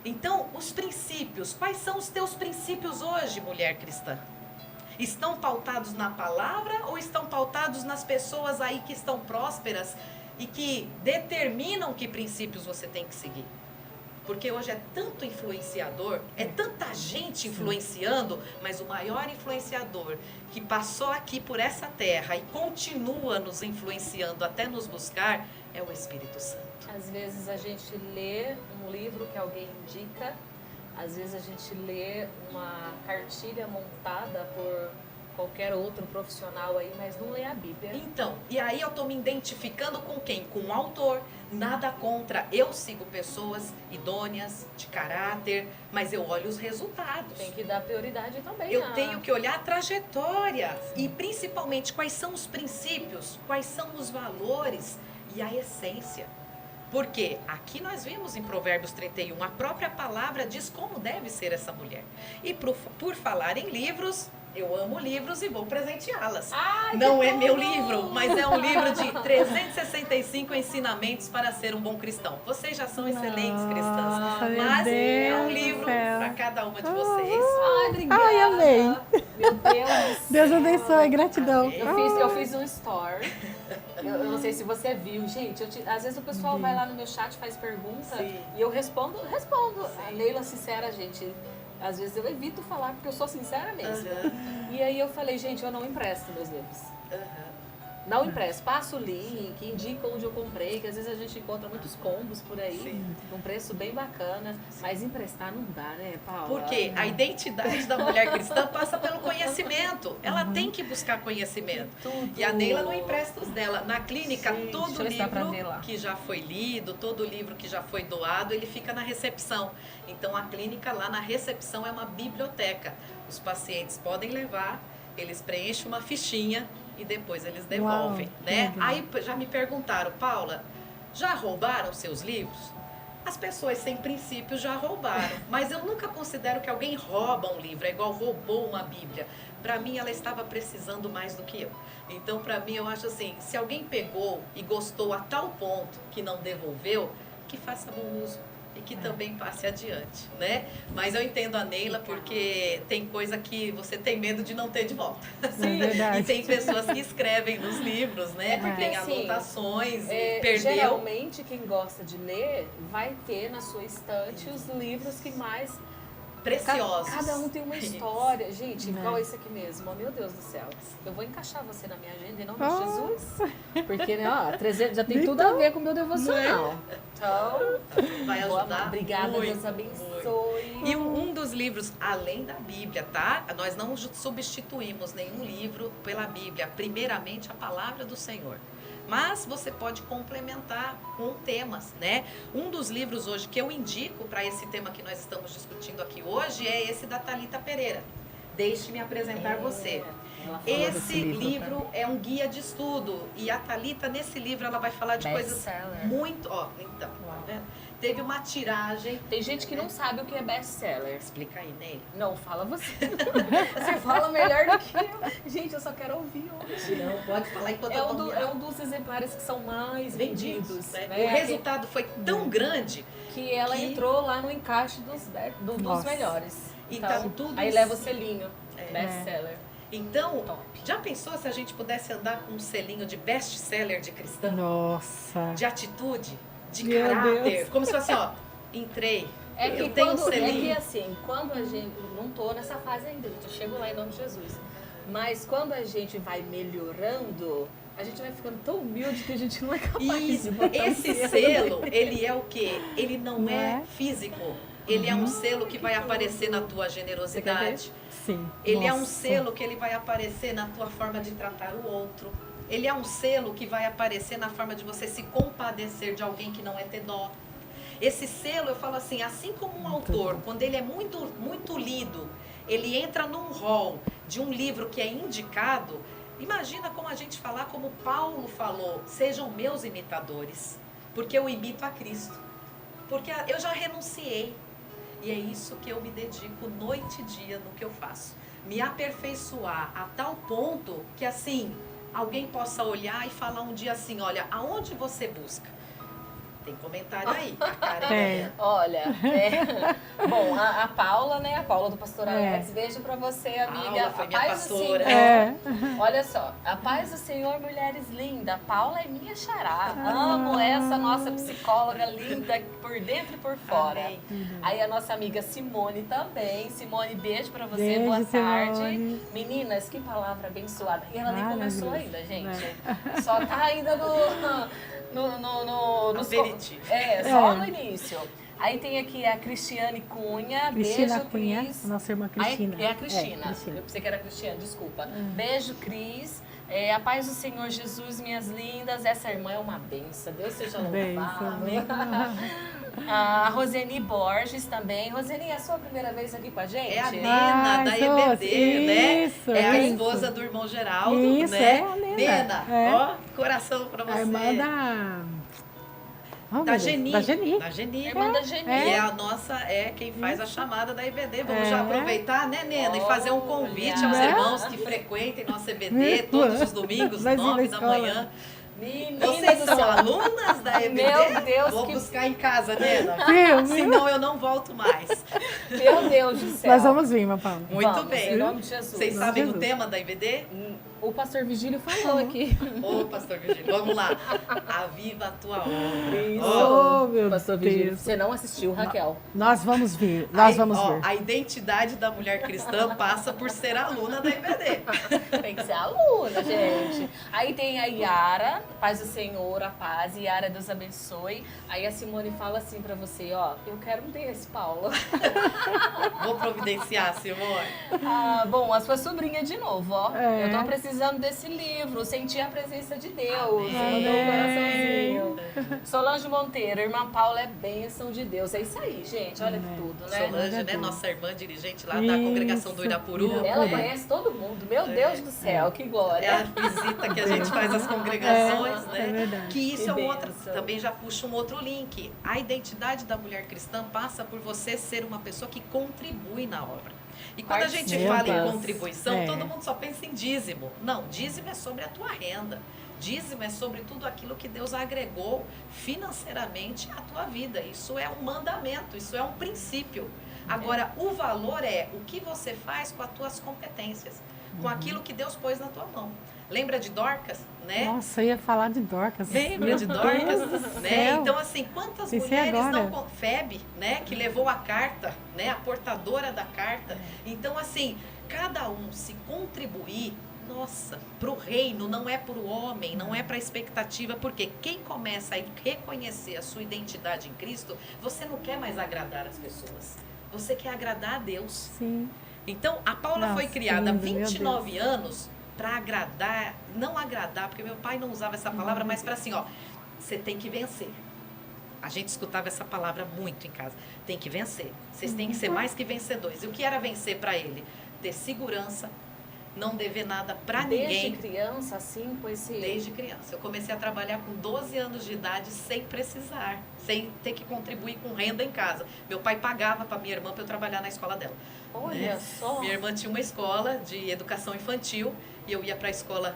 Então, os princípios. Quais são os teus princípios hoje, mulher cristã? Estão pautados na palavra ou estão pautados nas pessoas aí que estão prósperas e que determinam que princípios você tem que seguir? Porque hoje é tanto influenciador, é tanta gente influenciando, mas o maior influenciador que passou aqui por essa terra e continua nos influenciando até nos buscar é o Espírito Santo. Às vezes a gente lê um livro que alguém indica, às vezes a gente lê uma cartilha montada por qualquer outro profissional aí, mas não lê a Bíblia. Então, e aí eu estou me identificando com quem? Com o autor. Nada contra, eu sigo pessoas idôneas, de caráter, mas eu olho os resultados. Tem que dar prioridade também. Eu tenho que olhar a trajetória e principalmente quais são os princípios, quais são os valores e a essência. Porque aqui nós vimos em Provérbios 31, a própria palavra diz como deve ser essa mulher. E por falar em livros, eu amo livros e vou presenteá-las. Não é meu livro, mas é um livro de 365 ensinamentos para ser um bom cristão. Vocês já são excelentes cristãs, mas é um livro para cada uma de vocês. Ai, obrigada. Ai, amei. Meu Deus. Deus abençoe, gratidão. Eu fiz um story. Eu não sei se você viu, gente. Às vezes o pessoal vai lá no meu chat, faz pergunta. Sim. E eu respondo. A Neila sincera, gente. Às vezes eu evito falar porque eu sou sincera mesmo. E aí eu falei, gente, eu não empresto meus livros. Não empresto. Passo o link, indico onde eu comprei, que às vezes a gente encontra muitos combos por aí, com preço bem bacana. Mas emprestar não dá, né, Paula? Porque a identidade da mulher cristã passa pelo conhecimento. Ela tem que buscar conhecimento. E a Neila não empresta os dela. Na clínica, todo livro que já foi lido, todo livro que já foi doado, ele fica na recepção. Então a clínica lá na recepção é uma biblioteca. Os pacientes podem levar, eles preenchem uma fichinha e depois eles devolvem, né? Aí já me perguntaram, Paula, já roubaram seus livros? As pessoas sem princípio já roubaram, mas eu nunca considero que alguém rouba um livro, é igual roubou uma Bíblia. Para mim, ela estava precisando mais do que eu. Então, para mim, eu acho assim, se alguém pegou e gostou a tal ponto que não devolveu, que faça bom uso. E que também passe adiante, né? Mas eu entendo a Neila porque tem coisa que você tem medo de não ter de volta. Sim, é verdade. E tem pessoas que escrevem nos livros, né? Porque, tem assim, anotações e perdeu. Geralmente, quem gosta de ler vai ter na sua estante os livros que mais... Preciosos. Cada um tem uma história. Gente, igual esse aqui mesmo. Oh, meu Deus do céu. Eu vou encaixar você na minha agenda em nome de Jesus. Porque, né, ó, 300 já tem tudo a ver com o meu devocional. Então, vai ajudar. Obrigada, muito, Deus abençoe. E um dos livros, além da Bíblia, tá? Nós não substituímos nenhum livro pela Bíblia. Primeiramente, a palavra do Senhor. Mas você pode complementar com temas, né? Um dos livros hoje que eu indico para esse tema que nós estamos discutindo aqui hoje é esse da Thalita Pereira. Deixe-me apresentar você. Esse livro é um guia de estudo e a Thalita, nesse livro, ela vai falar de coisas muito... Ó, então, tá vendo? Teve uma tiragem... Tem gente que não sabe o que é best-seller. Explica aí, Ney. Não, fala você. Você fala melhor do que eu. Gente, eu só quero ouvir hoje. Não, pode falar enquanto eu tô É um dos exemplares que são mais vendidos. Né? O resultado foi tão grande que ela entrou lá no encaixe dos melhores. Então tudo aí leva o selinho, best-seller. Então, Top. já pensou se a gente pudesse andar com um selinho de best-seller de cristã? Nossa. De atitude, de Meu caráter. Deus. Como se fosse, ó, entrei. É que eu tenho um quando, é selinho. que assim, quando a gente, não tô nessa fase ainda, gente, eu chego lá em nome de Jesus. Mas quando a gente vai melhorando, a gente vai ficando tão humilde que a gente não é capaz Isso, de botar um esse selo, ele é o quê? Ele não Não é é? físico. Ele é um selo que vai aparecer na tua generosidade. Sim. Ele é um Nossa. selo que ele vai aparecer na tua forma de tratar o outro. Ele é um selo que vai aparecer na forma de você se compadecer de alguém que não é ter dó. Esse selo, eu falo assim, assim como um autor, quando ele é muito, muito lido, ele entra num hall de um livro que é indicado, imagina como a gente falar como Paulo falou, sejam meus imitadores, porque eu imito a Cristo. Porque eu já renunciei. E é isso que eu me dedico noite e dia no que eu faço. Me aperfeiçoar a tal ponto que assim, alguém possa olhar e falar um dia assim, olha, aonde você busca? Tem comentário aí, a Karen. Tem. Olha, bom, a Paula, né? A Paula do Pastor É. Alex, beijo pra você, amiga. Paula foi A minha paz do pastora. Senhor. É. Olha só, a paz do Senhor, mulheres lindas. A Paula é minha xará. Amo essa nossa psicóloga linda por dentro e por fora. Amém. Aí a nossa amiga Simone também. Simone, beijo pra você, Beijo, boa tarde. Simone. Meninas, que palavra abençoada. E ela nem Maravilhoso. começou ainda, gente. É. Só tá ainda nos Aperitivo. só É. no início. Aí tem aqui a Cristiane Cunha. Cristina Beijo, Cunha, Cris. nossa irmã Ah, Cristina. é a Cristina. É, Cristina. Eu pensei que era a Cristiane, desculpa. Beijo, Cris. A paz do Senhor Jesus, minhas lindas. Essa irmã é uma benção. Deus seja louvado. A Roseni Borges também. Roseni, é a sua primeira vez aqui com a gente? É a Nena da EBD, isso, né? É a isso. esposa do irmão Geraldo, Isso, né? é a Nena. Nena, É. ó, coração pra você. A irmã da... Oh, meu Da Deus, Geni. Da Geni. Da Geni. Irmã da Geni. E é a nossa, quem faz a chamada da EBD. Vamos É. já aproveitar, né, Nena? E fazer um convite aos Olha. irmãos que frequentem nossa EBD todos os domingos, Vai vir na 9 da escola. manhã. Menina Vocês do são céu. alunas da EBD? Meu Deus, Vou que- buscar em casa, Nena. Viu? Senão eu não volto mais. Meu Deus do céu. Nós vamos vir, meu Paulo. Muito Vamos, bem. Em nome de Jesus. Vocês Nome de sabem o Jesus. tema da EBD? O pastor Vigílio falou aqui. Ô, pastor Virgílio, vamos lá. Aviva a tua obra. Isso. Ó, Oh, meu Pastor Vigílio, Deus. você não assistiu, Raquel. Nós vamos vir, nós vamos ó, ver. a identidade da mulher cristã passa por ser aluna da EBD. Tem que ser aluna, gente. Aí tem a Yara, paz do Senhor, a paz. Yara, Deus abençoe. Aí a Simone fala assim pra você, ó, eu quero um desse, Paula. Vou providenciar, Simone. Bom, a sua sobrinha de novo, ó. É. Eu tô precisando desse livro, sentir a presença de Deus. Amém. Mandou um coraçãozinho. Solange Monteiro, irmã Paula é bênção de Deus. É isso aí, gente. Olha que tudo, né? Solange, né? Nossa irmã dirigente lá da congregação do Irapuru. Ela né? conhece todo mundo. Meu Deus do céu, que glória. É a visita que a gente faz às congregações, É, né? é verdade. Que isso Que é um outro, bênção. também já puxa um outro link. A identidade da mulher cristã passa por você ser uma pessoa que contribui na obra. E quando a gente Meu fala em Deus. contribuição, É. todo mundo só pensa em dízimo. Não, dízimo é sobre a tua renda. Dízimo é sobre tudo aquilo que Deus agregou financeiramente à tua vida. Isso é um mandamento, isso é um princípio. Agora, o valor é o que você faz com as tuas competências, com aquilo que Deus pôs na tua mão. Lembra de Dorcas, né? Nossa, eu ia falar de Dorcas. Lembra Meu de Deus Dorcas, do né? céu. Então assim, quantas Pensei mulheres agora. não Febe, né, que levou a carta, né, a portadora da carta. Então assim, cada um se contribuir, nossa, para o reino, não é para o homem, não é para a expectativa, porque quem começa a reconhecer a sua identidade em Cristo, você não quer mais agradar as pessoas. Você quer agradar a Deus. Sim. Então, a Paula Nossa, foi criada há lindo, meu 29 anos para agradar, não agradar, porque meu pai não usava essa palavra, mas para assim, ó, você tem que vencer. A gente escutava essa palavra muito em casa. Tem que vencer. Vocês têm que ser mais que vencedores. E o que era vencer para ele? Ter segurança, não dever nada para ninguém. Desde criança, assim, com esse... Desde criança. Eu comecei a trabalhar com 12 anos de idade sem precisar, sem ter que contribuir com renda em casa. Meu pai pagava para minha irmã para eu trabalhar na escola dela. Olha né? só. Minha irmã tinha uma escola de educação infantil e eu ia para a escola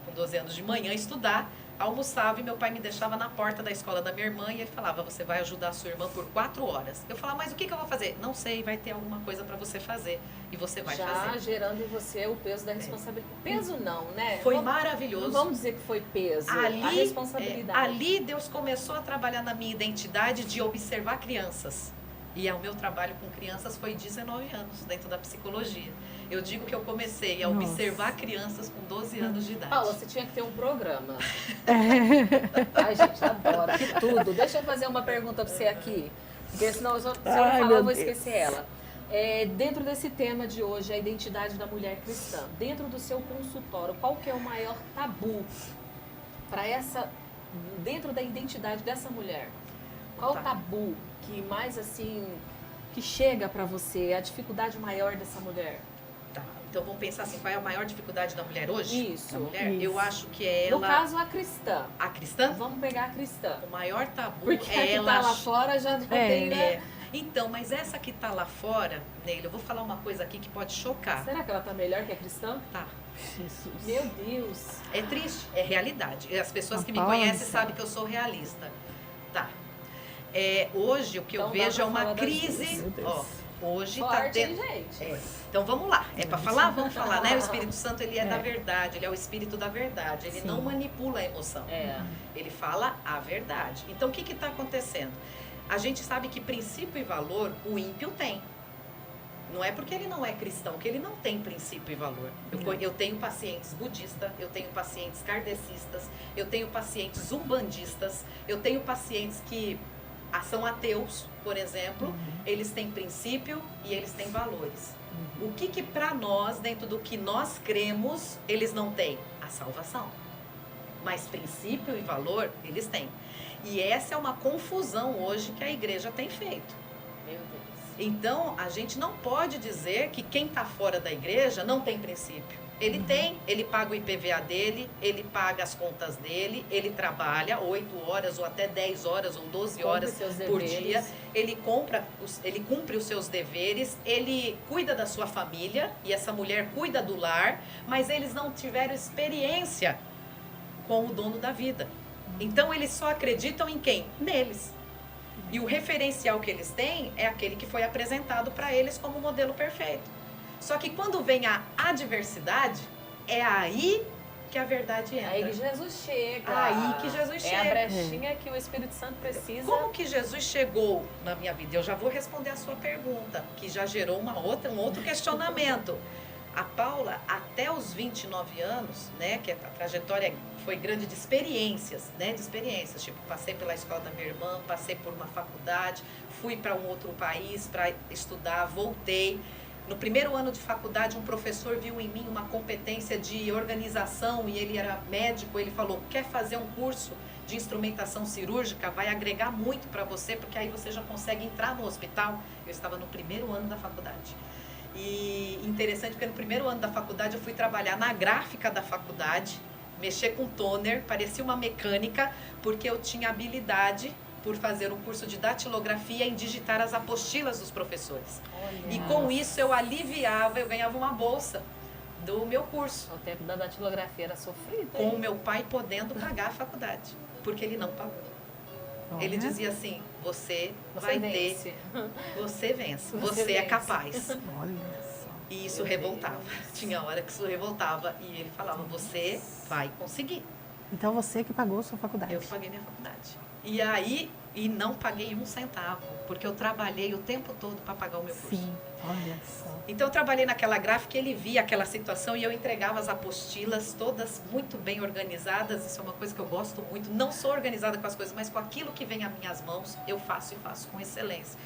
com 12 anos de manhã estudar. almoçava e meu pai me deixava na porta da escola da minha irmã e ele falava, você vai ajudar a sua irmã por 4 horas. Eu falava, mas o que eu vou fazer? Não sei, vai ter alguma coisa para você fazer e você vai Já fazer. Já gerando em você o peso da responsabilidade. Peso não, né? Foi maravilhoso. Não vamos dizer que foi peso, a responsabilidade. Ali Deus começou a trabalhar na minha identidade de observar crianças. E o meu trabalho com crianças foi 19 anos dentro da psicologia. Eu digo que eu comecei a observar crianças com 12 anos de idade. Paula, você tinha que ter um programa. Ai, gente, adoro. Que tudo. Deixa eu fazer uma pergunta para você aqui. Porque senão, se eu não falar, eu vou esquecer ela. Dentro desse tema de hoje, a identidade da mulher cristã, dentro do seu consultório, qual que é o maior tabu para dentro da identidade dessa mulher? Qual o tabu que mais assim, que chega para você, a dificuldade maior dessa mulher? Tá, então vamos pensar assim, qual é a maior dificuldade da mulher hoje? Isso. Da mulher? Isso. Eu acho que é ela... No caso, a cristã. A cristã? Vamos pegar a cristã. O maior tabu Porque a é que ela... tá lá fora já não tem, né? Então, mas essa que tá lá fora, Neila, eu vou falar uma coisa aqui que pode chocar. Será que ela tá melhor que a cristã? Tá. Jesus. Meu Deus. É triste, é realidade. As pessoas que me Nossa. conhecem sabem que eu sou realista. Tá. Hoje o que Então eu dá vejo pra é uma falar das crise. duas. Meu Deus. Hoje Forte, tá tendo. hein, gente? Então vamos lá. É para falar? Vamos falar, né? O Espírito Santo, ele é da verdade, ele é o Espírito da verdade. Ele Sim. não manipula a emoção. Ele fala a verdade. Então o que está acontecendo? A gente sabe que princípio e valor o ímpio tem. Não é porque ele não é cristão que ele não tem princípio e valor. Eu tenho pacientes budistas, eu tenho pacientes kardecistas, eu tenho pacientes umbandistas, eu tenho pacientes que são ateus, por exemplo. Eles têm princípio e eles têm valores. O que para nós, dentro do que nós cremos, eles não têm? A salvação. Mas princípio e valor, eles têm. E essa é uma confusão hoje que a igreja tem feito. Meu Deus. Então, a gente não pode dizer que quem está fora da igreja não tem princípio. Ele tem, ele paga o IPVA dele, ele paga as contas dele, ele trabalha 8 horas ou até 10 horas ou 12 horas por dia, ele cumpre os seus deveres, ele cuida da sua família e essa mulher cuida do lar, mas eles não tiveram experiência com o dono da vida. Então, eles só acreditam em quem? Neles. E o referencial que eles têm é aquele que foi apresentado para eles como modelo perfeito. Só que quando vem a adversidade, é aí que a verdade entra. Aí que Jesus chega. Aí que Jesus chega. É a brechinha que o Espírito Santo precisa. Como que Jesus chegou na minha vida? Eu já vou responder a sua pergunta, que já gerou um outro questionamento. A Paula, até os 29 anos, né, que a trajetória foi grande de experiências, né, de experiências. Tipo, passei pela escola da minha irmã, passei por uma faculdade, fui para um outro país para estudar, voltei. No primeiro ano de faculdade, um professor viu em mim uma competência de organização e ele era médico. Ele falou, quer fazer um curso de instrumentação cirúrgica? Vai agregar muito para você, porque aí você já consegue entrar no hospital. Eu estava no primeiro ano da faculdade. E interessante porque no primeiro ano da faculdade eu fui trabalhar na gráfica da faculdade, mexer com toner, parecia uma mecânica, porque eu tinha habilidade por fazer um curso de datilografia em digitar as apostilas dos professores. Olha. E com isso eu aliviava, eu ganhava uma bolsa do meu curso. O tempo da datilografia era sofrido. Com o meu pai podendo pagar a faculdade, porque ele não pagou. Ele dizia assim, você vai vence. ter, você vence, Você você é vence. capaz. Olha só. E isso revoltava. Tinha hora que isso revoltava e ele falava, você vai conseguir. Então você que pagou sua faculdade. Eu que paguei minha faculdade. E aí, não paguei um centavo, porque eu trabalhei o tempo todo para pagar o meu curso. Sim, olha só. Então eu trabalhei naquela gráfica, ele via aquela situação e eu entregava as apostilas todas muito bem organizadas. Isso é uma coisa que eu gosto muito. Não sou organizada com as coisas, mas com aquilo que vem às minhas mãos, eu faço e faço com excelência.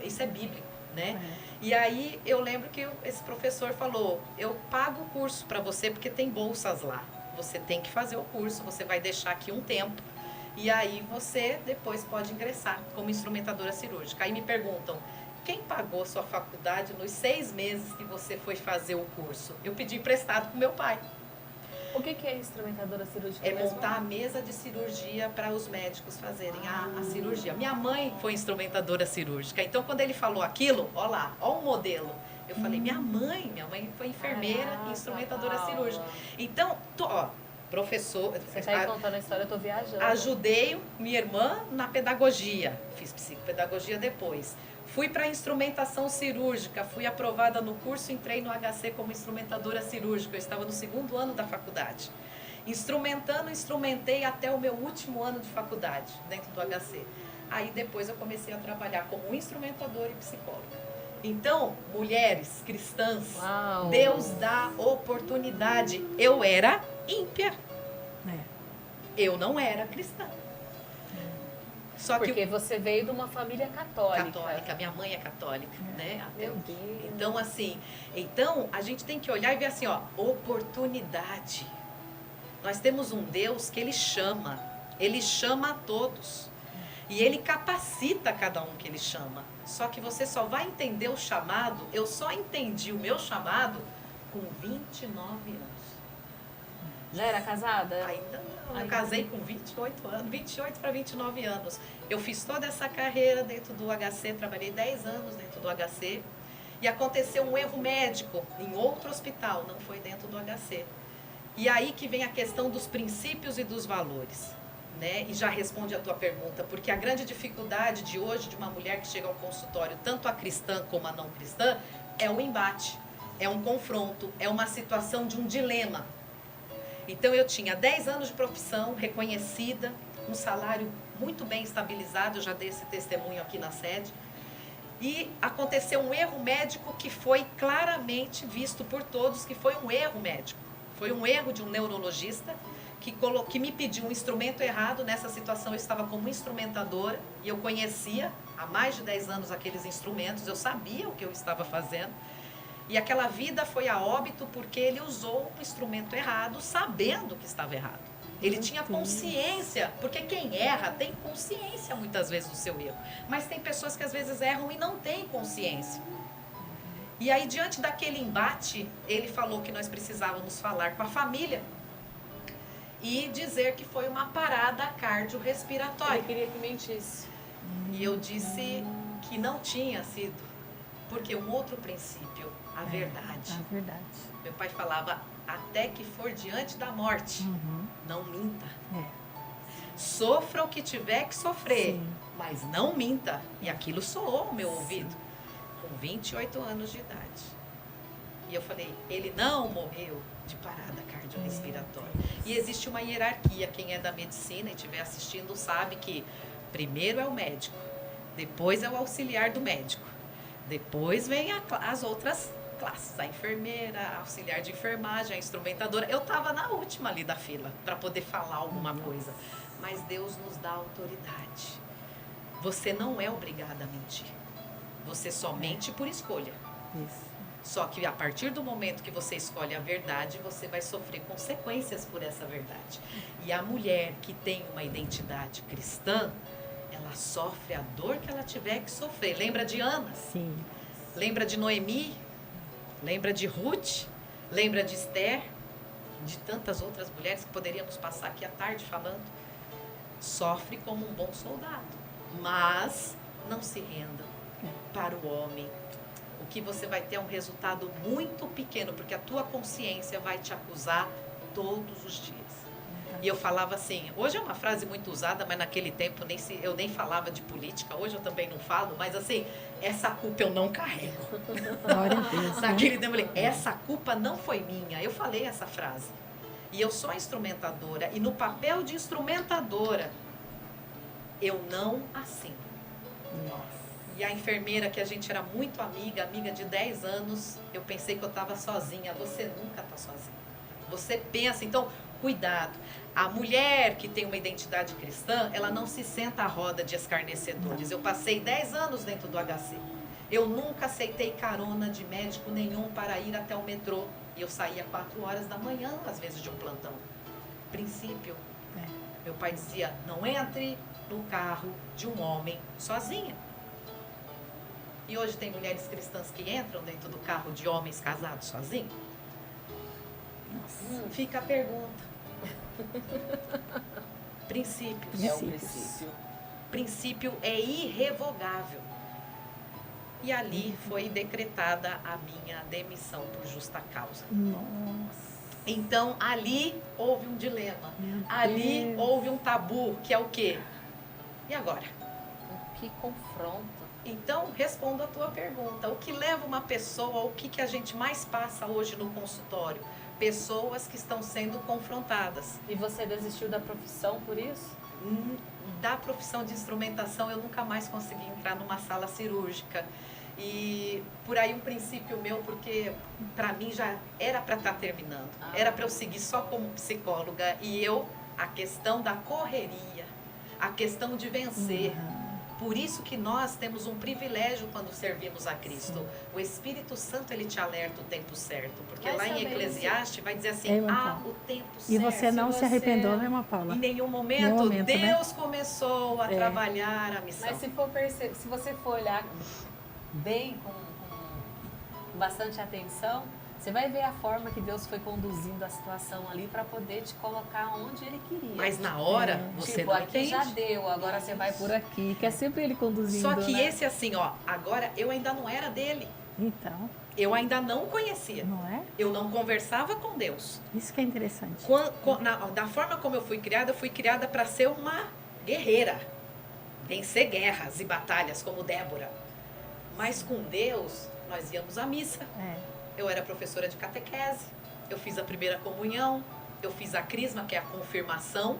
Isso é bíblico, né? E aí eu lembro que esse professor falou, eu pago o curso para você porque tem bolsas lá. Você tem que fazer o curso, você vai deixar aqui um tempo. E aí você depois pode ingressar como instrumentadora cirúrgica. Aí me perguntam, quem pagou sua faculdade nos 6 meses que você foi fazer o curso? Eu pedi emprestado pro meu pai. O que é instrumentadora cirúrgica? É mesmo? montar a mesa de cirurgia para os médicos fazerem a cirurgia. Minha mãe foi instrumentadora cirúrgica. Então, quando ele falou aquilo, ó lá, ó o modelo. Eu falei, minha mãe foi enfermeira e instrumentadora cirúrgica. Então, professor. Você está aí contando a história, eu estou viajando. Ajudei minha irmã na pedagogia, fiz psicopedagogia depois. Fui para instrumentação cirúrgica, fui aprovada no curso, entrei no HC como instrumentadora cirúrgica, eu estava no 2º ano da faculdade. Instrumentei até o meu último ano de faculdade, dentro do HC. Aí depois eu comecei a trabalhar como instrumentadora e psicóloga. Então, mulheres cristãs, Uau. Deus dá oportunidade. Eu era ímpia. Eu não era cristã. Só que Porque você veio de uma família católica. Católica, minha mãe é católica, né? Meu Deus. Então, assim, a gente tem que olhar e ver assim, ó, oportunidade. Nós temos um Deus que Ele chama a todos. E Ele capacita cada um que Ele chama. Só que você só vai entender o chamado, eu só entendi o meu chamado com 29 anos. Já era casada? Ainda não, eu casei com 28 anos, 28 para 29 anos. Eu fiz toda essa carreira dentro do HC, trabalhei 10 anos dentro do HC. E aconteceu um erro médico em outro hospital, não foi dentro do HC. E aí que vem a questão dos princípios e dos valores. Né? E já responde a tua pergunta, porque a grande dificuldade de hoje de uma mulher que chega ao consultório, tanto a cristã como a não cristã, é um embate, é um confronto, é uma situação de um dilema. Então eu tinha 10 anos de profissão reconhecida, um salário muito bem estabilizado, eu já dei esse testemunho aqui na sede, e aconteceu um erro médico que foi claramente visto por todos, que foi um erro médico, foi um erro de um neurologista, que me pediu um instrumento errado. Nessa situação eu estava como instrumentadora e eu conhecia há mais de 10 anos aqueles instrumentos, eu sabia o que eu estava fazendo. E aquela vida foi a óbito porque ele usou um instrumento errado, sabendo que estava errado. Ele tinha consciência, porque quem erra tem consciência muitas vezes do seu erro. Mas tem pessoas que às vezes erram e não têm consciência. E aí, diante daquele embate, ele falou que nós precisávamos falar com a família e dizer que foi uma parada cardiorrespiratória. Ele queria que mentisse. E eu disse que não tinha sido, porque um outro princípio, a verdade. A verdade. Meu pai falava, até que for diante da morte, não minta. Sofra o que tiver que sofrer, mas não minta. E aquilo soou ao meu ouvido, com 28 anos de idade. E eu falei, ele não morreu de parada cardiorrespiratória. E existe uma hierarquia, quem é da medicina e estiver assistindo sabe que primeiro é o médico, depois é o auxiliar do médico, depois vem as outras classes, a enfermeira, a auxiliar de enfermagem, a instrumentadora. Eu estava na última ali da fila para poder falar alguma coisa, mas Deus nos dá autoridade. Você não é obrigada a mentir, você só mente por escolha. Isso. Só que a partir do momento que você escolhe a verdade, você vai sofrer consequências por essa verdade. E a mulher que tem uma identidade cristã, ela sofre a dor que ela tiver que sofrer. Lembra de Ana? Sim. Lembra de Noemi? Lembra de Ruth? Lembra de Esther? De tantas outras mulheres que poderíamos passar aqui à tarde falando. Sofre como um bom soldado, mas não se renda para o homem. O que você vai ter é um resultado muito pequeno, porque a tua consciência vai te acusar todos os dias. E eu falava assim, hoje é uma frase muito usada, mas naquele tempo eu nem falava de política, hoje eu também não falo, mas assim, essa culpa eu não carrego. Glória a Deus. Naquele tempo eu falei, essa culpa não foi minha. Eu falei essa frase. E eu sou instrumentadora, e no papel de instrumentadora, eu não assino. Nossa. E a enfermeira, que a gente era muito amiga de 10 anos, eu pensei que eu estava sozinha. Você nunca está sozinha. Você pensa, então, cuidado. A mulher que tem uma identidade cristã, ela não se senta à roda de escarnecedores. Eu passei 10 anos dentro do HC. Eu nunca aceitei carona de médico nenhum para ir até o metrô. E eu saía 4 horas da manhã, às vezes, de um plantão. Princípio. Meu pai dizia, não entre no carro de um homem sozinha. E hoje tem mulheres cristãs que entram dentro do carro de homens casados sozinhos? Fica a pergunta. Princípios. É um princípio. Princípio é irrevogável. E ali foi decretada a minha demissão por justa causa. Nossa. Então, ali houve um dilema. Meu Ali Deus. houve um tabu, que é o quê? E agora? Que confronto. Então, respondo a tua pergunta. O que leva uma pessoa, o que a gente mais passa hoje no consultório? Pessoas que estão sendo confrontadas. E você desistiu da profissão por isso? Da profissão de instrumentação, eu nunca mais consegui entrar numa sala cirúrgica. E por aí um princípio meu, porque para mim já era para estar terminando. Era para eu seguir só como psicóloga. E a questão da correria, a questão de vencer. Por isso que nós temos um privilégio quando servimos a Cristo. Sim. O Espírito Santo, ele te alerta o tempo certo. Porque Mas lá em também Eclesiastes vai dizer assim, irmã Paula. o tempo certo. E você não se você- arrependeu, né, irmã Paula? Em nenhum momento, Nenhum momento, né? Deus começou a trabalhar a missão. Mas se você for olhar bem, com bastante atenção, você vai ver a forma que Deus foi conduzindo a situação ali para poder te colocar onde Ele queria. Mas na hora, você tipo, não aqui entende. já deu, agora você vai por aqui, que é sempre Ele conduzindo. Só que né? esse assim, ó, agora eu ainda não era dele. Então, Eu ainda não o conhecia. não é? Eu não conversava com Deus. Isso que é interessante. Da forma como eu fui criada para ser uma guerreira. Vencer guerras e batalhas como Débora. Mas com Deus, nós íamos à missa. É. Eu era professora de catequese, eu fiz a primeira comunhão, eu fiz a crisma, que é a confirmação.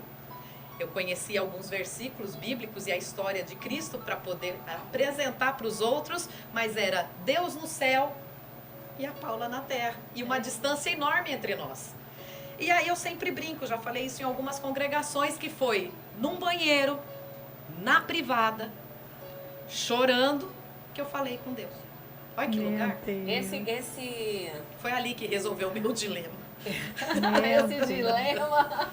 Eu conheci alguns versículos bíblicos e a história de Cristo para poder apresentar para os outros, mas era Deus no céu e a Paula na terra. E uma distância enorme entre nós. E aí eu sempre brinco, já falei isso em algumas congregações, que foi num banheiro, na privada, chorando, que eu falei com Deus. Olha que Meu lugar. Deus. Esse Foi ali que resolveu o meu dilema. Meu esse Deus. dilema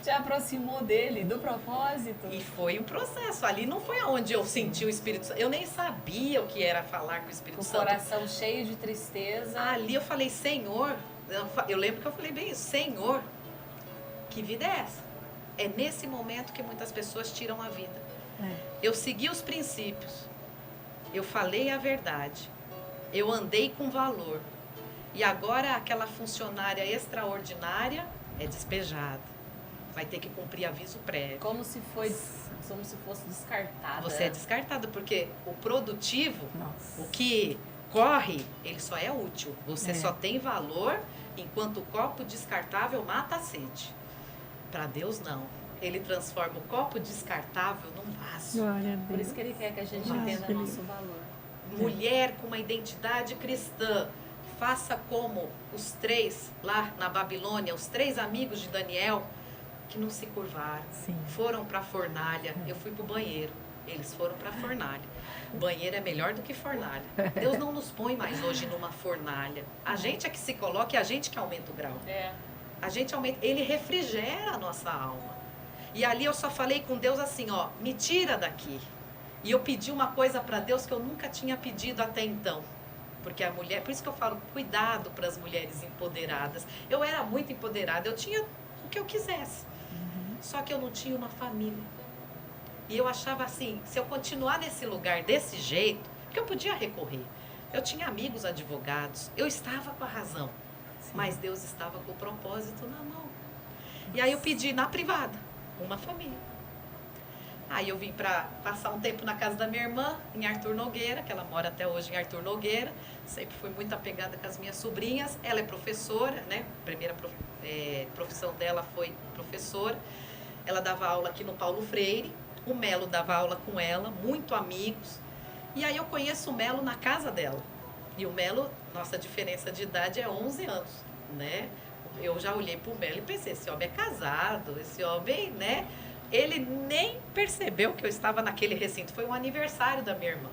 te aproximou dele, do propósito. E foi um processo. Ali não foi onde eu senti o Espírito Santo. Eu nem sabia o que era falar com o Espírito O Santo. coração cheio de tristeza. Ali eu falei, Senhor, eu lembro que eu falei bem isso, Senhor, que vida é essa? É nesse momento que muitas pessoas tiram a vida. É. Eu segui os princípios, eu falei a verdade, eu andei com valor. E agora aquela funcionária extraordinária é despejada. Vai ter que cumprir aviso prévio. Como se fosse descartada. Você é descartado, porque o produtivo, Nossa. o que corre, ele só é útil. Você É. só tem valor enquanto o copo descartável mata a sede. Para Deus, não. Ele transforma o copo descartável num vaso. Glória a Por Deus. isso que ele quer que a gente Nossa, entenda que nosso lindo. valor. Mulher com uma identidade cristã, faça como os três lá na Babilônia, os três amigos de Daniel, que não se curvaram, Sim. foram para a fornalha. Eu fui para o banheiro, eles foram para a fornalha. Banheiro é melhor do que fornalha. Deus não nos põe mais hoje numa fornalha. A gente é que se coloca e a gente que aumenta o grau. É. A gente aumenta, ele refrigera a nossa alma. E ali eu só falei com Deus assim, ó, me tira daqui. E eu pedi uma coisa para Deus que eu nunca tinha pedido até então. Porque a mulher, por isso que eu falo, cuidado para as mulheres empoderadas. Eu era muito empoderada, eu tinha o que eu quisesse. Só que eu não tinha uma família. E eu achava assim, se eu continuar nesse lugar desse jeito, porque eu podia recorrer. Eu tinha amigos advogados, eu estava com a razão. Sim. Mas Deus estava com o propósito na mão. E aí eu pedi na privada, uma família. Aí eu vim para passar um tempo na casa da minha irmã, em Arthur Nogueira, que ela mora até hoje em Arthur Nogueira. Sempre fui muito apegada com as minhas sobrinhas. Ela é professora, né? A primeira profissão dela foi professora. Ela dava aula aqui no Paulo Freire. O Melo dava aula com ela, muito amigos. E aí eu conheço o Melo na casa dela. E o Melo, nossa diferença de idade é 11 anos, né? Eu já olhei para o Melo e pensei, esse homem é casado, esse homem, né? Ele nem percebeu que eu estava naquele recinto. Foi um aniversário da minha irmã.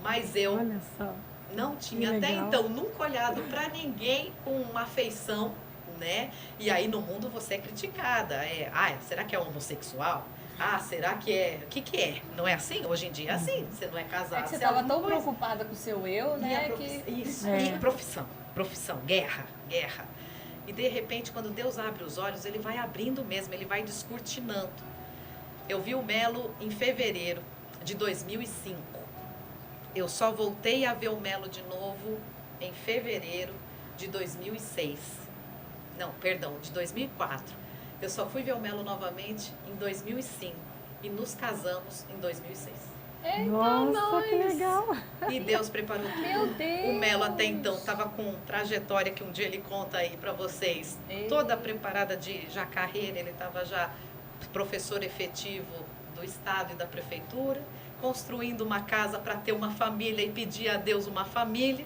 Mas eu Olha só. não tinha Que até legal. então nunca olhado para ninguém com uma afeição, né? E aí no mundo você é criticada. Será que é homossexual? Será que é? O que é? Não é assim? Hoje em dia é assim. Você não é casado. É que você é estava alguma tão coisa. preocupada com o seu eu, E né? a Isso. E profissão, guerra. E de repente, quando Deus abre os olhos, ele vai abrindo mesmo, ele vai descortinando. Eu vi o Melo em fevereiro de 2005. Eu só voltei a ver o Melo de novo em fevereiro de 2006. Não, perdão, de 2004. Eu só fui ver o Melo novamente em 2005 e nos casamos em 2006. Eita, Nossa, que nós! legal! E Deus preparou tudo. Meu Deus! O Melo até então estava com trajetória que um dia ele conta aí para vocês. Ei. Toda preparada de já carreira, ele estava já professor efetivo do estado e da prefeitura, construindo uma casa para ter uma família e pedir a Deus uma família.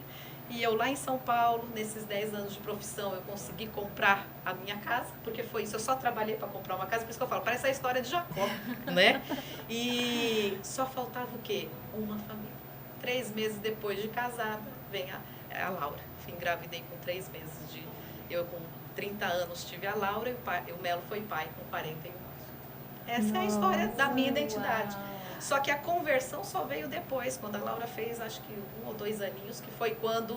E eu lá em São Paulo, nesses 10 anos de profissão, eu consegui comprar a minha casa, porque foi isso, eu só trabalhei para comprar uma casa, por isso que eu falo, parece a história de Jacó, né? E só faltava o quê? Uma família. 3 meses depois de casada, vem a Laura. Engravidei com 3 meses de... Eu com 30 anos tive a Laura e o Melo foi pai com 41 anos. Essa é a história da minha identidade. Uau. Só que a conversão só veio depois, quando a Laura fez, acho que 1 ou 2 aninhos, que foi quando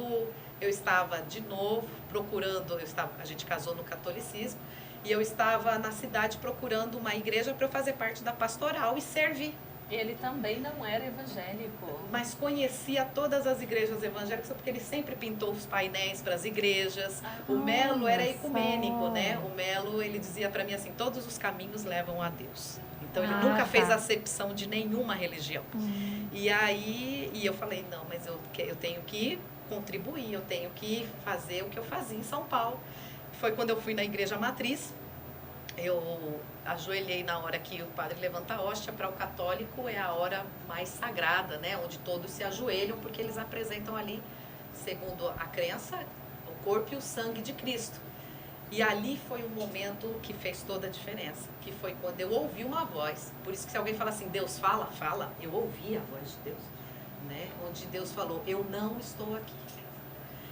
eu estava de novo procurando, a gente casou no catolicismo, e eu estava na cidade procurando uma igreja para eu fazer parte da pastoral e servir. Ele também não era evangélico. Mas conhecia todas as igrejas evangélicas, porque ele sempre pintou os painéis para as igrejas. O Melo era ecumênico, né? O Melo, ele dizia para mim assim, todos os caminhos levam a Deus. Então ele nunca fez acepção de nenhuma religião. E aí, eu falei, não, mas eu tenho que contribuir, eu tenho que fazer o que eu fazia em São Paulo. Foi quando eu fui na igreja matriz, eu ajoelhei na hora que o padre levanta a hóstia. Para o católico é a hora mais sagrada, né? Onde todos se ajoelham, porque eles apresentam ali, segundo a crença, o corpo e o sangue de Cristo. E ali foi um momento que fez toda a diferença, que foi quando eu ouvi uma voz. Por isso que se alguém fala assim, Deus fala, fala, eu ouvi a voz de Deus, né? Onde Deus falou, eu não estou aqui.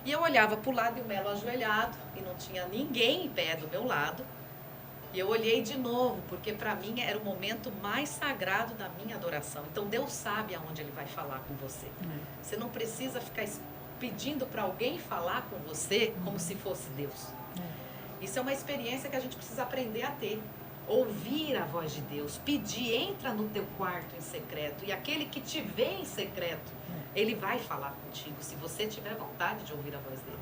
E eu olhava para o lado e o Melo ajoelhado, e não tinha ninguém em pé do meu lado. E eu olhei de novo, porque para mim era o momento mais sagrado da minha adoração. Então Deus sabe aonde Ele vai falar com você. Você não precisa ficar pedindo para alguém falar com você como se fosse Deus. Isso é uma experiência que a gente precisa aprender a ter. Ouvir a voz de Deus, pedir, entra no teu quarto em secreto. E aquele que te vê em secreto, Ele vai falar contigo, se você tiver vontade de ouvir a voz dele.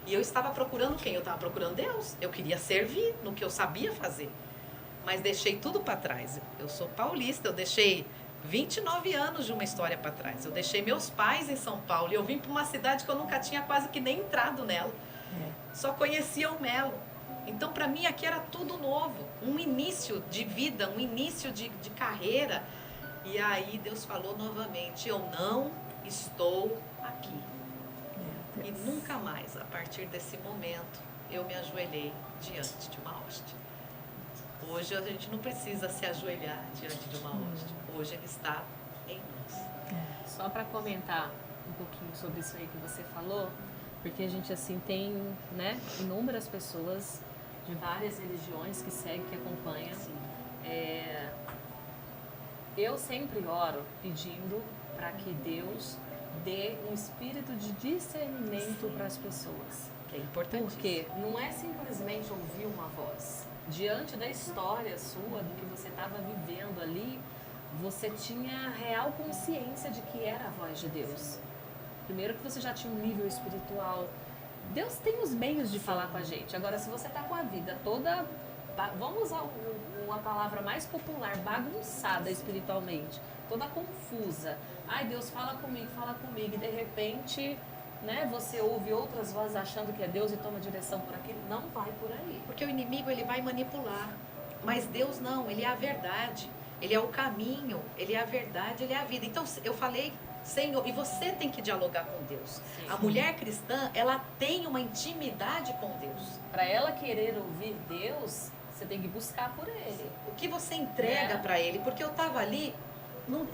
E eu estava procurando quem? Eu estava procurando Deus. Eu queria servir no que eu sabia fazer. Mas deixei tudo para trás. Eu sou paulista, eu deixei 29 anos de uma história para trás. Eu deixei meus pais em São Paulo e eu vim para uma cidade que eu nunca tinha quase que nem entrado nela. Só conhecia o Melo. Então, para mim, aqui era tudo novo. Um início de vida, um início de carreira. E aí Deus falou novamente, eu não estou aqui. E nunca mais, a partir desse momento, eu me ajoelhei diante de uma hóstia. Hoje a gente não precisa se ajoelhar diante de uma hóstia. Hoje Ele está em nós. Só para comentar um pouquinho sobre isso aí que você falou, porque a gente assim tem, né, inúmeras pessoas de várias religiões que seguem, que acompanham. Eu sempre oro pedindo para que Deus dê um espírito de discernimento para as pessoas. Que é importante. Porque não é simplesmente ouvir uma voz. Diante da história sua, do que você estava vivendo ali, você tinha real consciência de que era a voz de Deus. Primeiro que você já tinha um nível espiritual. Deus tem os meios de falar com a gente. Agora, se você está com a vida toda, vamos usar uma palavra mais popular, bagunçada espiritualmente, toda confusa. Ai, Deus fala comigo, e de repente, né, você ouve outras vozes achando que é Deus e toma direção por aquilo. Não vai por aí. Porque o inimigo, ele vai manipular. Mas Deus não, Ele é a verdade. Ele é o caminho, Ele é a verdade, Ele é a vida. Então, eu falei, Senhor, e você tem que dialogar com Deus. Sim. A mulher cristã, ela tem uma intimidade com Deus. Para ela querer ouvir Deus, você tem que buscar por Ele. O que você entrega para Ele? Porque eu estava ali,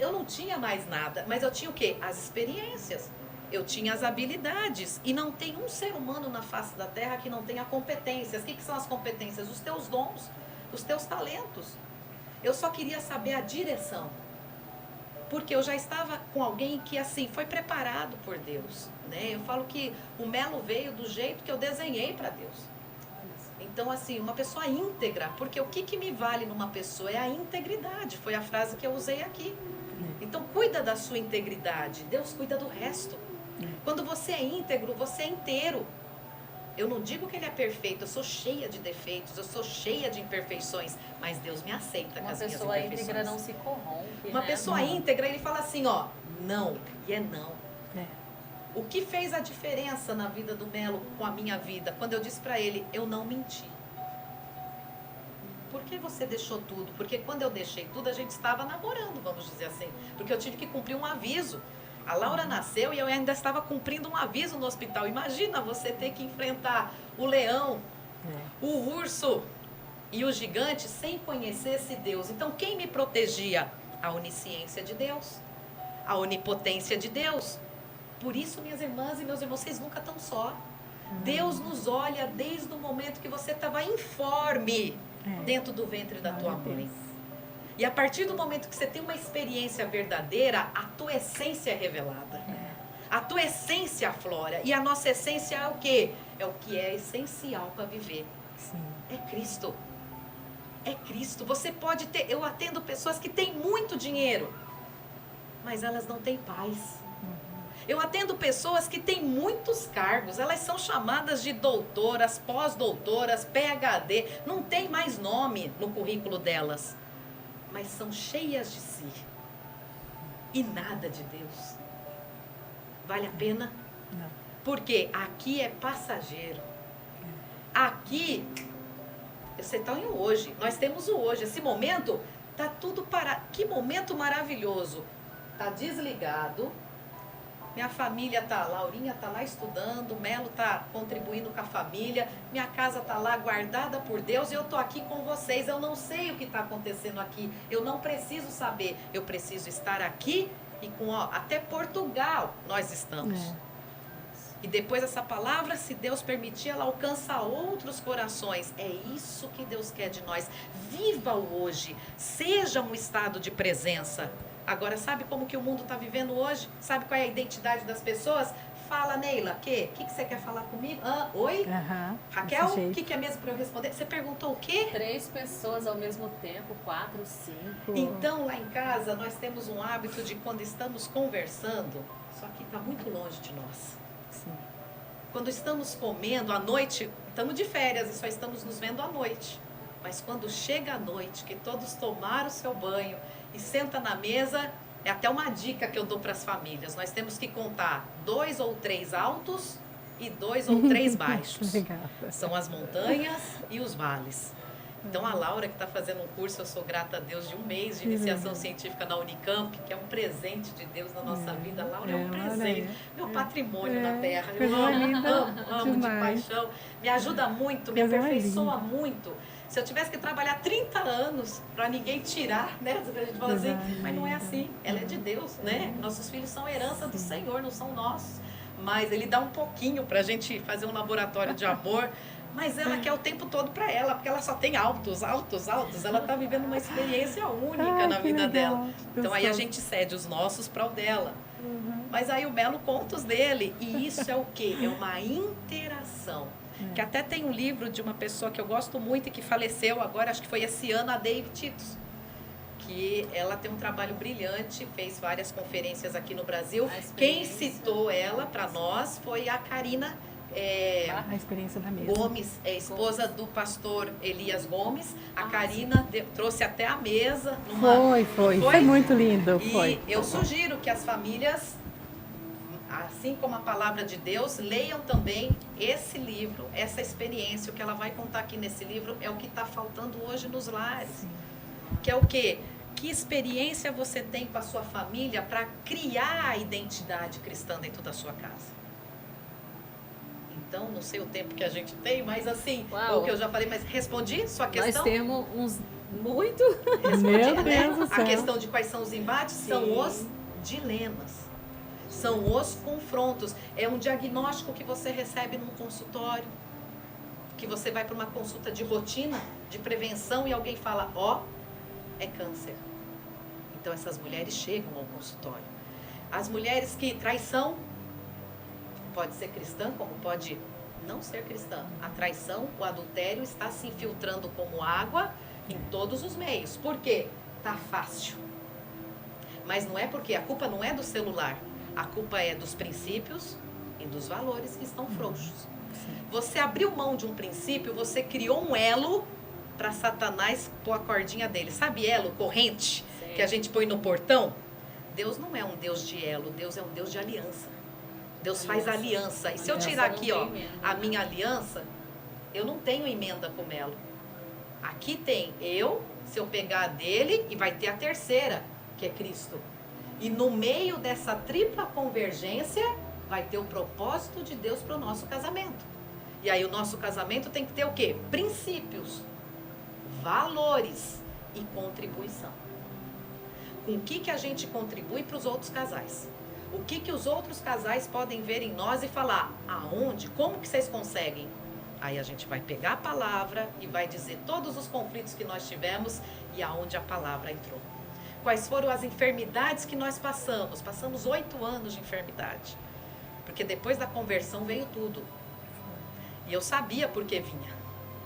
eu não tinha mais nada, mas eu tinha o quê? As experiências. Eu tinha as habilidades. E não tem um ser humano na face da terra que não tenha competências. O que são as competências? Os teus dons, os teus talentos. Eu só queria saber a direção. Porque eu já estava com alguém que, assim, foi preparado por Deus, né? Eu falo que o Melo veio do jeito que eu desenhei para Deus. Então, assim, uma pessoa íntegra, porque o que me vale numa pessoa é a integridade, foi a frase que eu usei aqui. Então, cuida da sua integridade, Deus cuida do resto. Quando você é íntegro, você é inteiro. Eu não digo que ele é perfeito, eu sou cheia de defeitos, eu sou cheia de imperfeições, mas Deus me aceita com as minhas imperfeições. Uma pessoa íntegra não se corrompe, Uma pessoa íntegra, ele fala assim, ó, não, e é não. É. O que fez a diferença na vida do Melo com a minha vida? Quando eu disse pra ele, eu não menti. Por que você deixou tudo? Porque quando eu deixei tudo, a gente estava namorando, vamos dizer assim. Porque eu tive que cumprir um aviso. A Laura nasceu e eu ainda estava cumprindo um aviso no hospital. Imagina você ter que enfrentar o leão, o urso e o gigante sem conhecer esse Deus. Então, quem me protegia? A onisciência de Deus, a onipotência de Deus. Por isso, minhas irmãs e meus irmãos, vocês nunca estão só. Deus nos olha desde o momento que você estava informe dentro do ventre da tua mãe. E a partir do momento que você tem uma experiência verdadeira, a tua essência é revelada. A tua essência aflora. E a nossa essência é o quê? É o que é essencial para viver. Sim. É Cristo. É Cristo. Você pode ter... Eu atendo pessoas que têm muito dinheiro, mas elas não têm paz. Eu atendo pessoas que têm muitos cargos, elas são chamadas de doutoras, pós-doutoras, PhD, não tem mais nome no currículo delas, mas são cheias de si e nada de Deus. Vale a pena? Não. Porque aqui é passageiro. Aqui, você está em hoje, nós temos o hoje, esse momento, está tudo parado. Que momento maravilhoso. Está desligado. Minha família está lá, Laurinha está lá estudando, Melo está contribuindo com a família, minha casa está lá guardada por Deus e eu estou aqui com vocês. Eu não sei o que está acontecendo aqui, eu não preciso saber, eu preciso estar aqui e com até Portugal nós estamos. E depois essa palavra, se Deus permitir, ela alcança outros corações. É isso que Deus quer de nós. Viva o hoje, seja um estado de presença. Agora, sabe como que o mundo está vivendo hoje? Sabe qual é a identidade das pessoas? Fala, Neila, o que você quer falar comigo? Oi? Raquel, o que é mesmo para eu responder? Você perguntou o quê? 3 pessoas ao mesmo tempo, 4, 5. Então, lá em casa, nós temos um hábito de quando estamos conversando, só que está muito longe de nós. Sim. Quando estamos comendo à noite, estamos de férias e só estamos nos vendo à noite. Mas quando chega a noite, que todos tomaram o seu banho e senta na mesa, é até uma dica que eu dou para as famílias. Nós temos que contar 2 ou 3 altos e 2 ou 3 baixos. São as montanhas e os vales. Então a Laura que está fazendo um curso, eu sou grata a Deus, de 1 mês de iniciação científica na Unicamp, que é um presente de Deus na nossa vida. A Laura é um presente, meu patrimônio na terra. Eu amo de paixão. Me ajuda muito, me aperfeiçoa muito. Se eu tivesse que trabalhar 30 anos para ninguém tirar, né? A gente fala assim, mas não é assim. Ela é de Deus, né? Nossos filhos são herança do Senhor, não são nossos. Mas Ele dá um pouquinho para a gente fazer um laboratório de amor. Mas ela quer o tempo todo para ela, porque ela só tem altos, altos, altos. Ela está vivendo uma experiência única na vida dela. Então aí a gente cede os nossos para o dela. Mas aí o Melo conta os dele. E isso é o quê? É uma interação. Que até tem um livro de uma pessoa que eu gosto muito e que faleceu agora, acho que foi esse ano, a David Titus. Que ela tem um trabalho brilhante, fez várias conferências aqui no Brasil. Quem citou ela para nós foi a Karina a experiência da mesa. Gomes, esposa do pastor Elias Gomes. A Karina trouxe até a mesa. Foi muito lindo. E eu sugiro que as famílias, assim como a palavra de Deus, leiam também esse livro, essa experiência. O que ela vai contar aqui nesse livro é o que está faltando hoje nos lares. Sim. Que é o quê? Que experiência você tem com a sua família para criar a identidade cristã dentro da sua casa? Então, não sei o tempo que a gente tem, mas assim, o que eu já falei, mas respondi sua questão? Nós temos uns muito... Respondi, né? A questão de quais são os embates, são os dilemas. São os confrontos. É um diagnóstico que você recebe num consultório, que você vai para uma consulta de rotina, de prevenção, e alguém fala, é câncer. Então essas mulheres chegam ao consultório. As mulheres que traição, pode ser cristã, como pode não ser cristã. A traição, o adultério está se infiltrando como água em todos os meios. Por quê? Tá fácil. Mas não é porque a culpa não é do celular. A culpa é dos princípios e dos valores que estão frouxos. Você abriu mão de um princípio, você criou um elo para Satanás pôr a cordinha dele. Sabe elo, corrente, que a gente põe no portão? Deus não é um Deus de elo, Deus é um Deus de aliança. Deus faz aliança. E se eu tirar aqui, ó, a minha aliança, eu não tenho emenda com elo. Aqui tem eu, se eu pegar a dele, e vai ter a terceira, que é Cristo. E no meio dessa tripla convergência, vai ter o propósito de Deus para o nosso casamento. E aí o nosso casamento tem que ter o quê? Princípios, valores e contribuição. Com o que a gente contribui para os outros casais? O que os outros casais podem ver em nós e falar, aonde, como que vocês conseguem? Aí a gente vai pegar a palavra e vai dizer todos os conflitos que nós tivemos e aonde a palavra entrou. Quais foram as enfermidades que nós passamos? Passamos 8 anos de enfermidade. Porque depois da conversão veio tudo. E eu sabia por que vinha.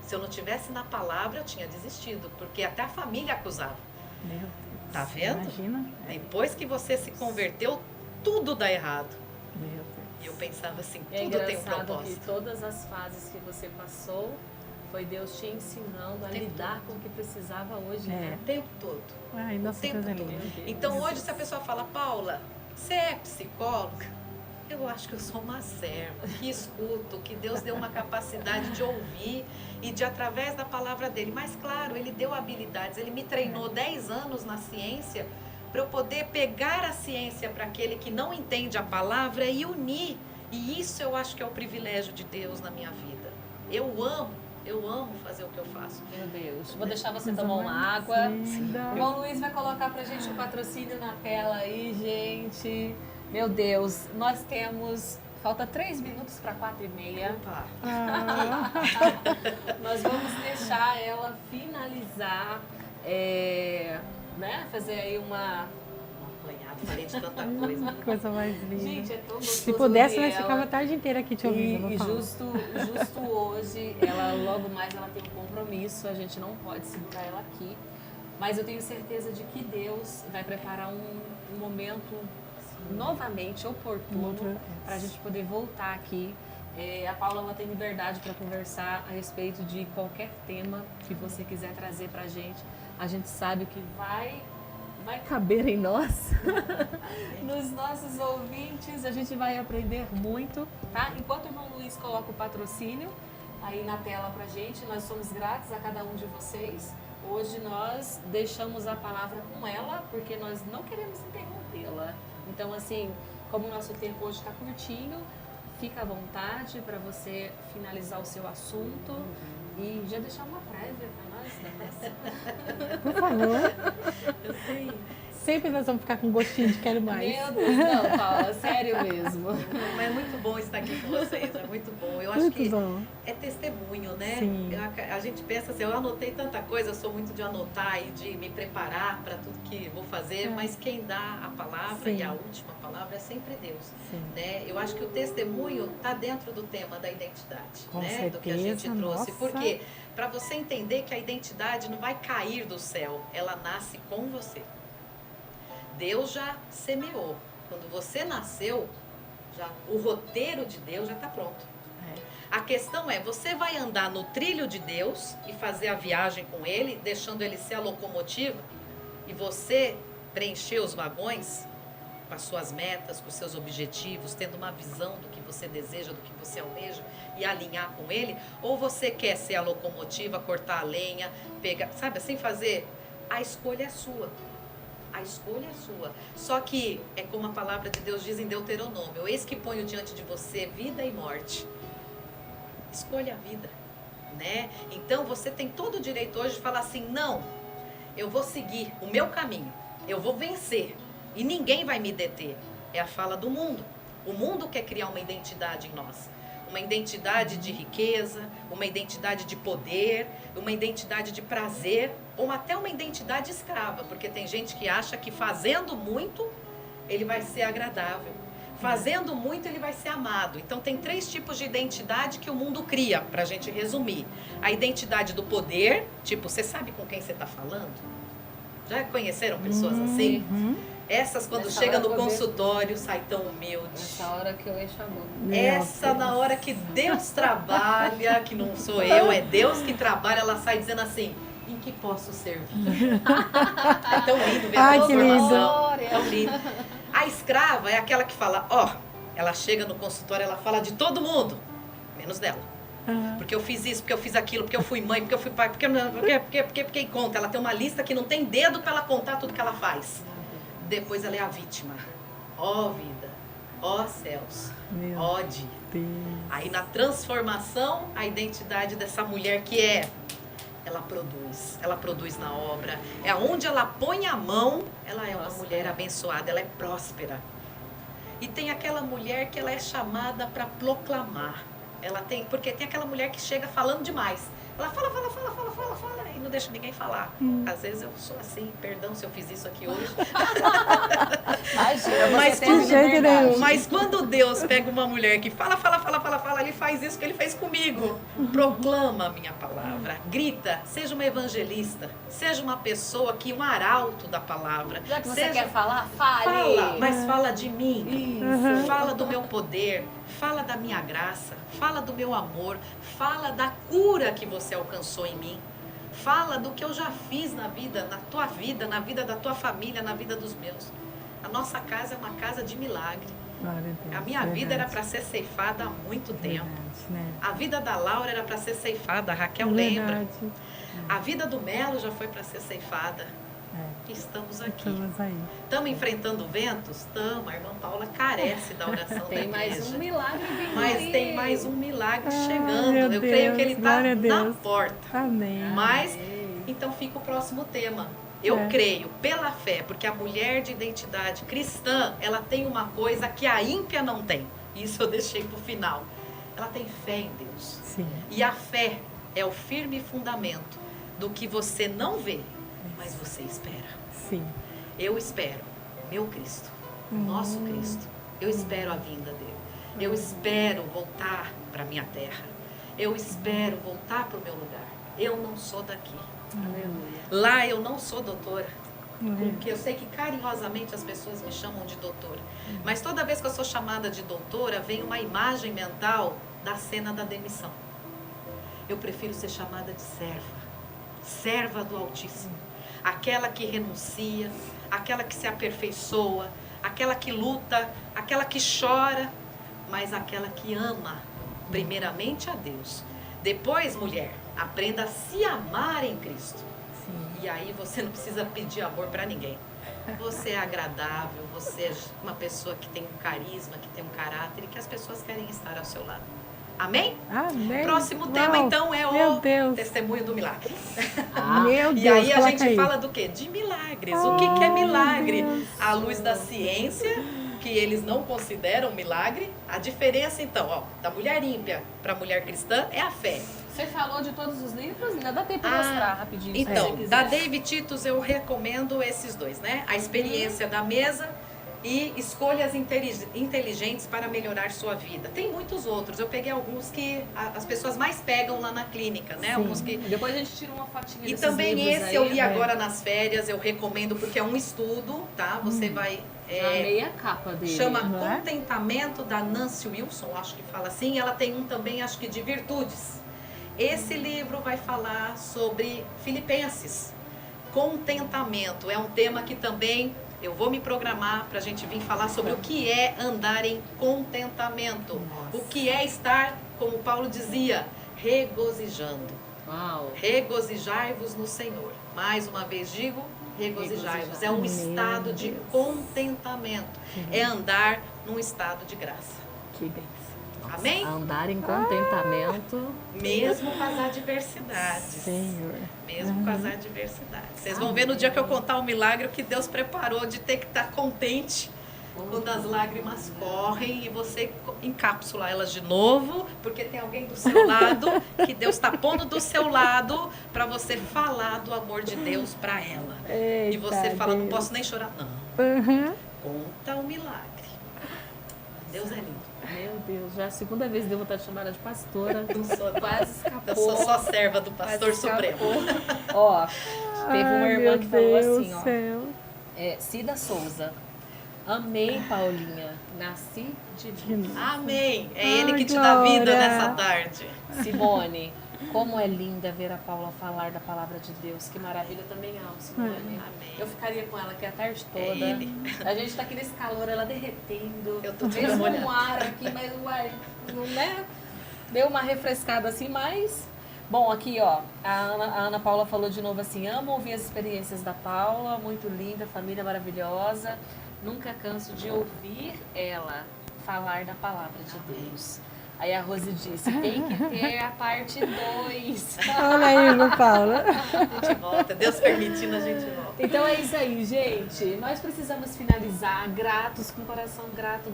Se eu não tivesse na palavra, eu tinha desistido. Porque até a família acusava. Meu Deus. Tá vendo? Imagina. Depois que você se converteu, tudo dá errado. Meu Deus. E eu pensava assim, É tudo tem um engraçado propósito. que todas as fases que você passou, foi Deus te ensinando a lidar com o que precisava hoje, né? O tempo todo. Ai, nossa, tempo Deus é todo. lindo. Então hoje se a pessoa fala, Paula, você é psicóloga? Eu acho que eu sou uma serva, que escuto, que Deus deu uma capacidade de ouvir e de através da palavra dele. Mas claro, ele deu habilidades, ele me treinou 10 anos na ciência para eu poder pegar a ciência para aquele que não entende a palavra e unir. E isso eu acho que é o privilégio de Deus na minha vida. Eu amo fazer o que eu faço. Meu Deus. Vou deixar você Coisa tomar mais uma água. linda. O João Luiz vai colocar pra gente o patrocínio na tela aí, gente. Meu Deus, nós temos... Falta 3 minutos para 4h30. Opa. Ah, Nós vamos deixar ela finalizar, né? Fazer aí uma... Apanhado, falei de tanta coisa. coisa mais linda. Gente, é tão gostoso. Se pudesse, ouvir nós ficava a ela. tarde inteira aqui te ouvindo. E vou falar. justo hoje, ela logo mais ela tem um compromisso, a gente não pode segurar ela aqui. Mas eu tenho certeza de que Deus vai preparar um momento novamente oportuno para a gente poder voltar aqui. A Paula ela tem liberdade para conversar a respeito de qualquer tema que você quiser trazer para a gente. A gente sabe que vai caber em nós, nos nossos ouvintes. A gente vai aprender muito, tá? Enquanto o irmão Luiz coloca o patrocínio aí na tela pra gente, nós somos gratos a cada um de vocês. Hoje nós deixamos a palavra com ela, porque nós não queremos interrompê-la. Então, assim, como o nosso tempo hoje está curtinho, fica à vontade para você finalizar o seu assunto e já deixar uma prévia para nós da próxima. Por favor. Sempre nós vamos ficar com gostinho de quero mais. Meu Deus, não, Paula, sério mesmo. Mas é muito bom estar aqui com vocês, é muito bom. Eu acho Muito que bom. é testemunho, né? Sim. A gente pensa assim, eu anotei tanta coisa, eu sou muito de anotar e de me preparar para tudo que vou fazer, mas quem dá a palavra Sim. e a última palavra é sempre Deus. Sim. Né? Eu acho que o testemunho está dentro do tema da identidade, Com né? Do que a gente certeza, trouxe. nossa. Porque para você entender que a identidade não vai cair do céu, ela nasce com você. Deus já semeou. Quando você nasceu, o roteiro de Deus já está pronto. A questão é, você vai andar no trilho de Deus e fazer a viagem com Ele, deixando Ele ser a locomotiva, e você preencher os vagões com as suas metas, com os seus objetivos, tendo uma visão do que você deseja, do que você almeja, e alinhar com Ele, ou você quer ser a locomotiva, cortar a lenha, pegar, sabe assim, fazer? A escolha é sua. A escolha é sua. Só que é como a palavra de Deus diz em Deuteronômio: eis que ponho diante de você vida e morte. Escolha a vida, né? Então você tem todo o direito hoje de falar assim: não, eu vou seguir o meu caminho, eu vou vencer e ninguém vai me deter. É a fala do mundo. O mundo quer criar uma identidade em nós. Uma identidade de riqueza, uma identidade de poder, uma identidade de prazer, ou até uma identidade escrava, porque tem gente que acha que fazendo muito ele vai ser agradável, fazendo muito ele vai ser amado. Então tem 3 tipos de identidade que o mundo cria, pra gente resumir. A identidade do poder, tipo, você sabe com quem você está falando? Já conheceram pessoas assim? Essas quando Nessa chega hora no que eu vejo- consultório sai tão humilde. Nessa hora que eu encho a boca. Essa na hora que Deus trabalha, que não sou eu, é Deus que trabalha, ela sai dizendo assim, em que posso servir? É tão lindo ver a Ai, que lindo. transformação. Tão lindo. A escrava é aquela que fala, ela chega no consultório, ela fala de todo mundo, menos dela. Porque eu fiz isso, porque eu fiz aquilo, porque eu fui mãe, porque eu fui pai, porque e conta. Ela tem uma lista que não tem dedo para ela contar tudo que ela faz. Depois ela é a vítima. Ó vida, ó céus, ó dia. Aí na transformação, a identidade dessa mulher que ela produz na obra. É onde ela põe a mão, ela é uma mulher abençoada, ela é próspera. E tem aquela mulher que ela é chamada para proclamar. Porque tem aquela mulher que chega falando demais. Ela fala e não deixa ninguém falar. Às vezes eu sou assim, perdão se eu fiz isso aqui hoje. Mas quando Deus pega uma mulher que fala, ele faz isso que ele fez comigo. Proclama a minha palavra, grita, seja uma evangelista, seja uma pessoa um arauto da palavra. Já que você quer falar, fale. Fala, mas fala de mim. Isso. Fala do meu poder, fala da minha graça, fala do meu amor, fala da cura que você alcançou em mim. Fala do que eu já fiz na vida, na tua vida, na vida da tua família, na vida dos meus. A nossa casa é uma casa de milagre. A minha vida era para ser ceifada há muito tempo. A vida da Laura era para ser ceifada, a Raquel lembra. A vida do Melo já foi para ser ceifada. Estamos aqui. Estamos enfrentando ventos? Estamos. A irmã Paula carece da oração da igreja. Tem mais um milagre vindo. Mas tem mais um milagre chegando. Eu creio que ele está na porta. Amém. Mas, então fica o próximo tema. Eu creio, pela fé, porque a mulher de identidade cristã, ela tem uma coisa que a ímpia não tem. Isso eu deixei para o final. Ela tem fé em Deus. Sim. E a fé é o firme fundamento do que você não vê, mas você espera. Sim. Eu espero meu Cristo, nosso Cristo. Eu espero a vinda dele. Eu espero voltar para minha terra. Eu espero voltar para o meu lugar. Eu não sou daqui. Lá eu não sou doutora. Porque eu sei que carinhosamente as pessoas me chamam de doutora. Mas toda vez que eu sou chamada de doutora, vem uma imagem mental da cena da demissão. Eu prefiro ser chamada de serva. Serva do Altíssimo. Aquela que renuncia, aquela que se aperfeiçoa, aquela que luta, aquela que chora, mas aquela que ama primeiramente a Deus. Depois, mulher, aprenda a se amar em Cristo. Sim. E aí você não precisa pedir amor para ninguém. Você é agradável, você é uma pessoa que tem um carisma, que tem um caráter e que as pessoas querem estar ao seu lado. Amém? Amém. Próximo tema, então, é o testemunho do milagre. Meu Deus, e aí a gente fala do quê? De milagres. O que é milagre? À luz da ciência, que eles não consideram milagre. A diferença, então, da mulher ímpia para a mulher cristã é a fé. Você falou de todos os livros? Ainda dá tempo para mostrar rapidinho. Então, da David Titus eu recomendo esses dois, né? A Experiência da Mesa e Escolhas Inteligentes para Melhorar Sua Vida. Tem muitos outros. Eu peguei alguns que as pessoas mais pegam lá na clínica, né? Alguns que... Depois a gente tira uma fotinha E desses também livros esse aí, eu li agora nas férias, eu recomendo porque é um estudo, tá? Você vai... amei a capa dele. Chama Contentamento, da Nancy Wilson, acho que fala assim. Ela tem um também, acho que de virtudes. Esse livro vai falar sobre Filipenses. Contentamento. É um tema que também eu vou me programar para a gente vir falar sobre o que é andar em contentamento. O que é estar, como Paulo dizia, regozijando. Uau. Regozijai-vos no Senhor. Mais uma vez digo, regozijai-vos. É um estado de contentamento. É andar num estado de graça. Que bênção. Amém? Andar em contentamento. Mesmo com as adversidades. Senhor. Mesmo com as adversidades. Vocês vão ver no dia que eu contar o milagre o que Deus preparou de ter que estar contente quando as lágrimas correm e você encapsula elas de novo, porque tem alguém do seu lado que Deus está pondo do seu lado para você falar do amor de Deus para ela. Eita, e você fala, não posso nem chorar. Não. Conta o milagre. Deus é lindo. Meu Deus, já é a segunda vez que eu vou estar chamada de pastora. Quase escapou. Eu sou só serva do pastor supremo. Ó, teve uma irmã que falou assim, ó. Cida Souza. Amei, Paulinha. Nasci de novo. Amém. É Ele que te dá vida Glória. nessa tarde. Simone, como é linda ver a Paula falar da palavra de Deus. Que maravilha, eu também amo, Simone. Amém. Eu ficaria com ela aqui a tarde toda. É ele. A gente tá aqui nesse calor, ela derretendo. Eu tô Mesmo molhada. um ar aqui, mas uai, não é? Deu uma refrescada assim, mas... Bom, aqui ó, a Ana Paula falou de novo assim, amo ouvir as experiências da Paula, muito linda, família maravilhosa. Nunca canso de ouvir ela falar da palavra de Deus. Aí a Rose disse, tem que ter a parte 2. Olha aí, Ana Paula. A gente volta. Deus permitindo, a gente volta. Então é isso aí, gente. Nós precisamos finalizar gratos, com o coração grato.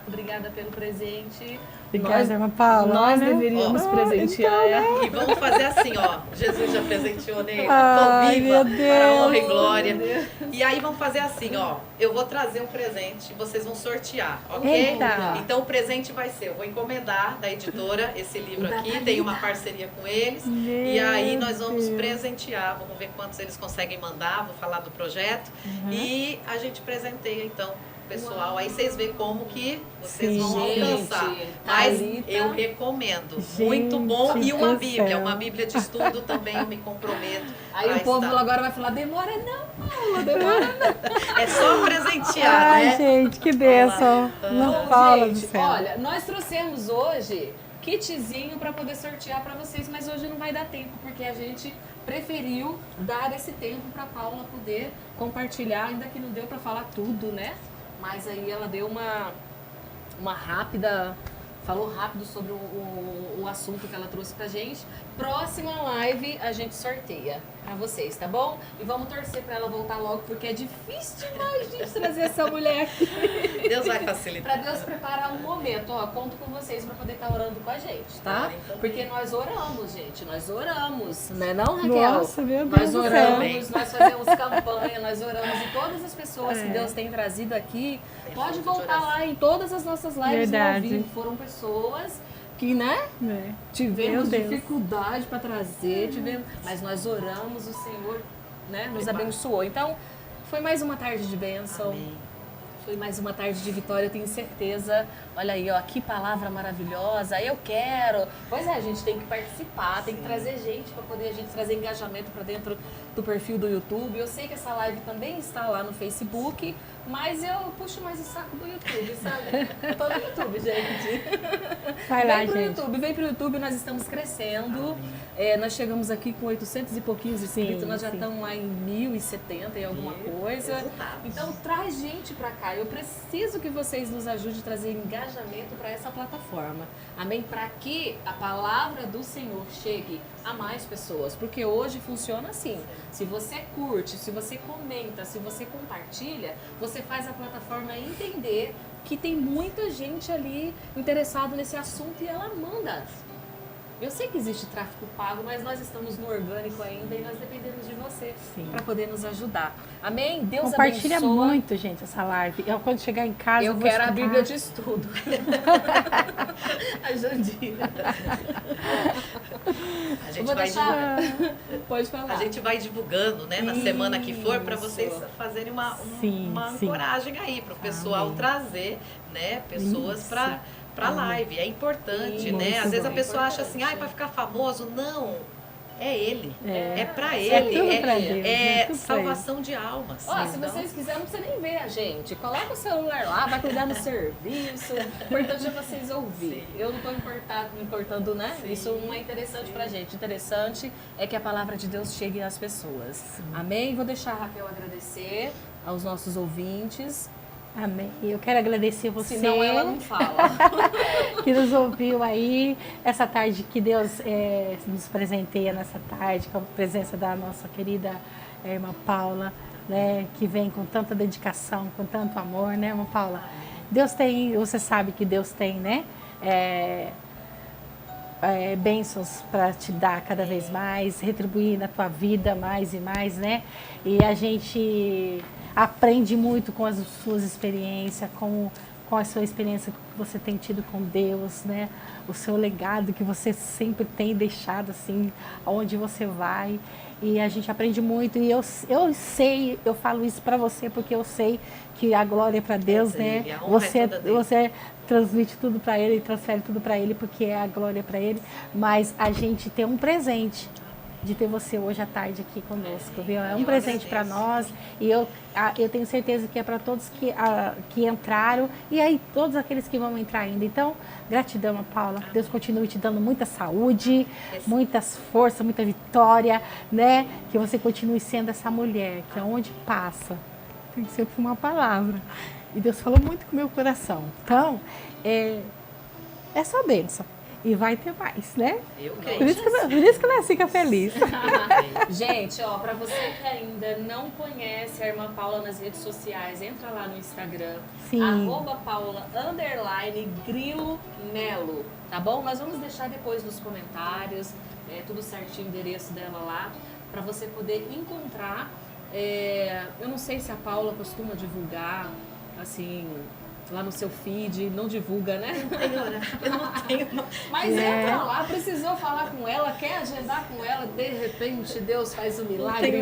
Obrigada pelo presente. Obrigada, Ana Paula. Nós né? deveríamos presentear. E vamos fazer assim, ó. Jesus já presenteou nele. Ai, Tô viva meu para a honra e Deus. glória. E aí vamos fazer assim, ó. Eu vou trazer um presente, vocês vão sortear, ok? Eita. Então o presente vai ser, eu vou encomendar da editora esse livro O da aqui, Thalita. tem uma parceria com eles. Meu E aí nós vamos Deus. presentear, vamos ver quantos eles conseguem mandar, vou falar do projeto. E a gente presenteia então o pessoal. Aí vocês veem como que vocês Sim. vão alcançar. Gente, Mas Thalita. eu recomendo. Gente Muito bom. E uma do Bíblia, céu. uma Bíblia de estudo também, eu me comprometo. Aí pra o povo estar. agora vai falar, demora não, Paula, demora não. É só presentear, Ai, né? gente, que bênção. Ana Bom, Paula do gente, céu. olha, nós trouxemos hoje kitzinho para poder sortear para vocês, mas hoje não vai dar tempo, porque a gente preferiu dar esse tempo para Paula poder compartilhar, ainda que não deu para falar tudo, né? Mas aí ela deu uma rápida, falou rápido sobre o assunto que ela trouxe pra gente. Próxima live a gente sorteia pra vocês, tá bom? E vamos torcer pra ela voltar logo, porque é difícil demais de trazer essa mulher aqui. Deus vai facilitar. Pra Deus preparar um momento, ó, conto com vocês pra poder estar orando com a gente, tá? Porque nós oramos, gente, nós oramos, né não, Raquel? Nossa, meu Deus Nós do oramos, céu. nós fazemos campanha, nós oramos e todas as pessoas que Deus tem trazido aqui, pode fruto de voltar oração. lá em todas as nossas lives no ao Verdade. vivo. Foram pessoas que, né, É. tivemos Meu Deus. dificuldade para trazer, mas nós oramos, o Senhor, né, nos abençoou. Então, foi mais uma tarde de bênção. Amém. Foi mais uma tarde de vitória, eu tenho certeza. Olha aí, ó, que palavra maravilhosa. Eu quero. Pois é, a gente tem que participar, tem que trazer gente para poder a gente trazer engajamento para dentro do perfil do YouTube. Eu sei que essa live também está lá no Facebook, mas eu puxo mais o saco do YouTube, sabe? Eu tô no YouTube, gente. Vai lá, Vem pro gente. YouTube, vem pro YouTube, nós estamos crescendo. Nós chegamos aqui com 800 e pouquinhos inscritos, Sim, nós já sim. estamos lá em 1070 e alguma coisa. Resultados. Então traz gente pra cá. Eu preciso que vocês nos ajudem a trazer engajamento para essa plataforma. Amém? Para que a palavra do Senhor chegue a mais pessoas. Porque hoje funciona assim. Se você curte, se você comenta, se você compartilha, você faz a plataforma entender que tem muita gente ali interessada nesse assunto e ela manda. Eu sei que existe tráfego pago, mas nós estamos no orgânico ainda e nós dependemos de você Sim. para poder nos ajudar. Amém? Deus Compartilha abençoa. muito, gente, essa live. Eu, quando chegar em casa, Eu vou quero a escutar. Bíblia de estudo. A Jandira. A Eu gente vou vai deixar. Pode falar. A gente vai divulgando, né, na semana que for, para Isso. vocês fazerem uma Sim, sim. ancoragem aí, para o pessoal Amém. trazer, né, pessoas Isso. para live. É importante, Isso, né? Às vezes a é pessoa acha importante. assim, ai, para ficar famoso. Não, é ele. É para É ele. tudo pra Deus, é tudo pra salvação de almas. Ó, se Então, vocês quiserem, não precisa nem ver a gente. Coloca o celular lá, vai cuidar do serviço. O importante é vocês ouvirem. Eu não estou importando, né? Sim. Isso não é interessante pra gente. Interessante é que a palavra de Deus chegue às pessoas. Amém? Vou deixar a Raquel agradecer aos nossos ouvintes. Amém. Eu quero agradecer você Senão ela não fala. que nos ouviu aí. Essa tarde que Deus nos presenteia nessa tarde, com a presença da nossa querida irmã Paula, né, que vem com tanta dedicação, com tanto amor, né, irmã Paula? Deus tem, você sabe que Deus tem, né? Bênçãos para te dar cada vez mais, retribuir na tua vida mais e mais, né? E a gente aprende muito com as suas experiências, com qual é a sua experiência que você tem tido com Deus, né? O seu legado que você sempre tem deixado, assim, aonde você vai. E a gente aprende muito. E eu sei, eu falo isso para você porque eu sei que a glória é para Deus, né? Você transmite tudo para Ele, transfere tudo para Ele porque é a glória para Ele. Mas a gente tem um presente de ter você hoje à tarde aqui conosco, viu? É um presente para nós e eu tenho certeza que é para todos que entraram e aí todos aqueles que vão entrar ainda. Então, gratidão, Ana Paula. Deus continue te dando muita saúde, muitas forças, muita vitória, né? Que você continue sendo essa mulher que aonde passa tem sempre uma palavra. E Deus falou muito com o meu coração. Então, é só bênção. E vai ter mais, né? Eu creio. Por isso que nós fica feliz. Gente, ó, pra você que ainda não conhece a irmã Paula nas redes sociais, entra lá no Instagram, @Paula_Grilo_Melo, tá bom? Nós vamos deixar depois nos comentários, tudo certinho, o endereço dela lá, pra você poder encontrar. Eu não sei se a Paula costuma divulgar, assim, lá no seu feed, não divulga, né? Eu não tenho. Mas entra lá, precisou falar com ela, quer agendar com ela, de repente Deus faz um milagre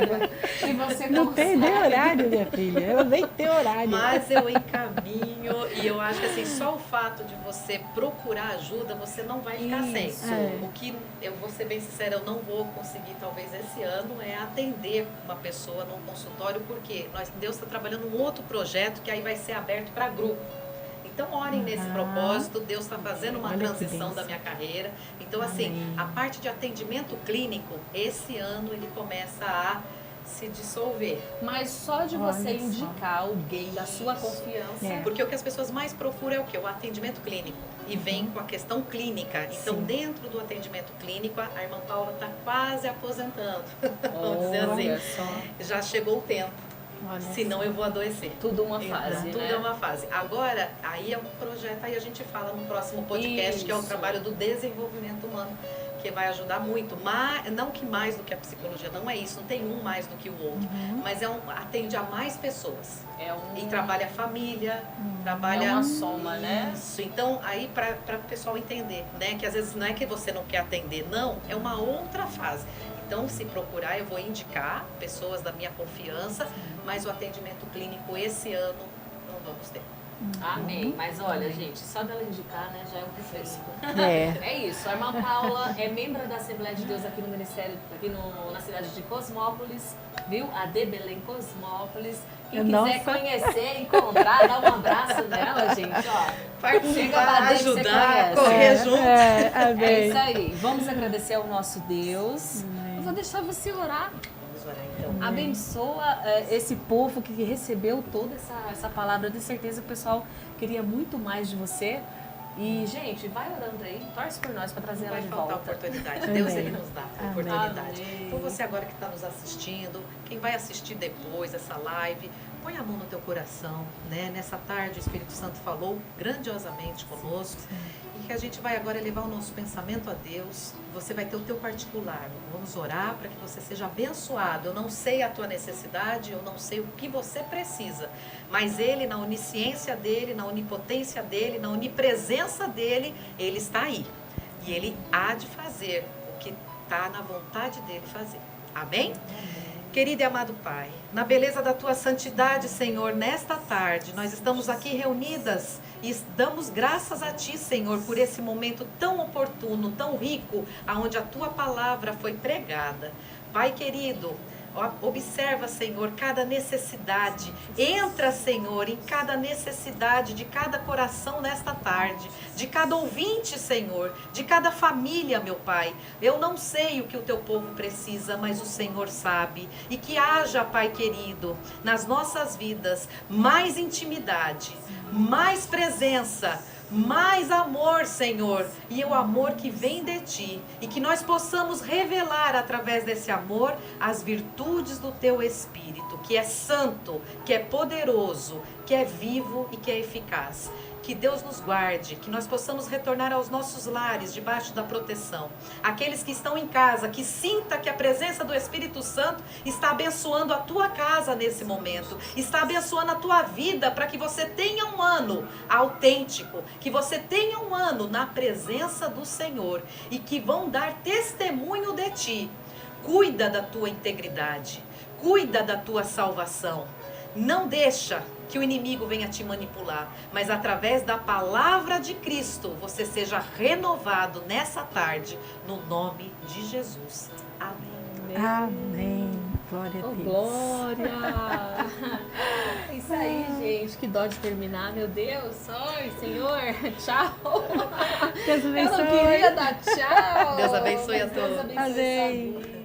e você não tem nem horário, minha filha. Eu nem tenho horário. Mas eu encaminho e eu acho que assim, só o fato de você procurar ajuda, você não vai ficar sem. O que eu vou ser bem sincera, eu não vou conseguir talvez esse ano é atender uma pessoa num consultório, porque Deus está trabalhando um outro projeto que aí vai ser aberto para grupo. Então, orem nesse propósito, Deus está fazendo uma transição da minha carreira. Então, assim, a parte de atendimento clínico, esse ano ele começa a se dissolver. Mas só de você indicar alguém da sua confiança. Porque o que as pessoas mais procuram é o quê? O atendimento clínico. E vem com a questão clínica. Então, dentro do atendimento clínico, a irmã Paula está quase aposentando. Vamos dizer assim. Já chegou o tempo. Senão eu vou adoecer. Tudo uma fase, Tudo né? é uma fase. Agora, aí é um projeto, aí a gente fala no próximo podcast, que é o trabalho do desenvolvimento humano, que vai ajudar muito. Mas, não que mais do que a psicologia, não é isso, não tem um mais do que o outro. Mas atende a mais pessoas. E trabalha a família, trabalha... É uma soma, né? Isso. Então, aí para o pessoal entender, né? Que às vezes não é que você não quer atender, não, é uma outra fase. Então, se procurar, eu vou indicar pessoas da minha confiança, mas o atendimento clínico esse ano não vamos ter. Amém. Mas olha, gente, só dela indicar, né, já é um refresco. É isso. A irmã Paula é membro da Assembleia de Deus aqui no Ministério, na cidade de Cosmópolis, viu? AD Belém Cosmópolis. Quem quiser conhecer, encontrar, dar um abraço nela, gente, ó. Participar, ajudar, correr junto. É isso aí. Vamos agradecer ao nosso Deus. Eu vou deixar você orar. Vamos orar então. Abençoa esse povo que recebeu toda essa palavra. De certeza o pessoal queria muito mais de você. E, gente, vai orando aí, torce por nós para trazer ela de volta. Vai faltar oportunidade. Deus, Ele nos dá a oportunidade. Então, você agora que está nos assistindo, quem vai assistir depois essa live, põe a mão no teu coração, né? Nessa tarde o Espírito Santo falou grandiosamente conosco. E que a gente vai agora levar o nosso pensamento a Deus. Você vai ter o teu particular. Vamos orar para que você seja abençoado. Eu não sei a tua necessidade, eu não sei o que você precisa. Mas Ele, na onisciência dEle, na onipotência dEle, na onipresença dEle, Ele está aí. E Ele há de fazer o que está na vontade dEle fazer. Amém? Querido e amado Pai, na beleza da Tua santidade, Senhor, nesta tarde, nós estamos aqui reunidas e damos graças a Ti, Senhor, por esse momento tão oportuno, tão rico, aonde a Tua palavra foi pregada. Pai querido, observa, Senhor, cada necessidade. Entra, Senhor, em cada necessidade de cada coração nesta tarde, de cada ouvinte, Senhor, de cada família, meu Pai. Eu não sei o que o teu povo precisa, mas o Senhor sabe. E que haja, Pai querido, nas nossas vidas mais intimidade, mais presença, mais amor, Senhor, e o amor que vem de Ti, e que nós possamos revelar através desse amor as virtudes do Teu Espírito, que é santo, que é poderoso, que é vivo e que é eficaz. que Deus nos guarde, que nós possamos retornar aos nossos lares, debaixo da proteção. Aqueles que estão em casa, que sinta que a presença do Espírito Santo está abençoando a tua casa nesse momento, está abençoando a tua vida, para que você tenha um ano autêntico, que você tenha um ano na presença do Senhor, e que vão dar testemunho de ti. Cuida da tua integridade, cuida da tua salvação. Não deixa que o inimigo venha te manipular, mas através da palavra de Cristo, você seja renovado nessa tarde, no nome de Jesus. Amém. Amém. Glória a Deus. Glória! É isso aí, gente. Que dó de terminar, meu Deus. Oi, Senhor. Tchau. Deus abençoe. Eu não queria dar tchau. Deus abençoe a Deus todos. abençoe Amém. sua vida.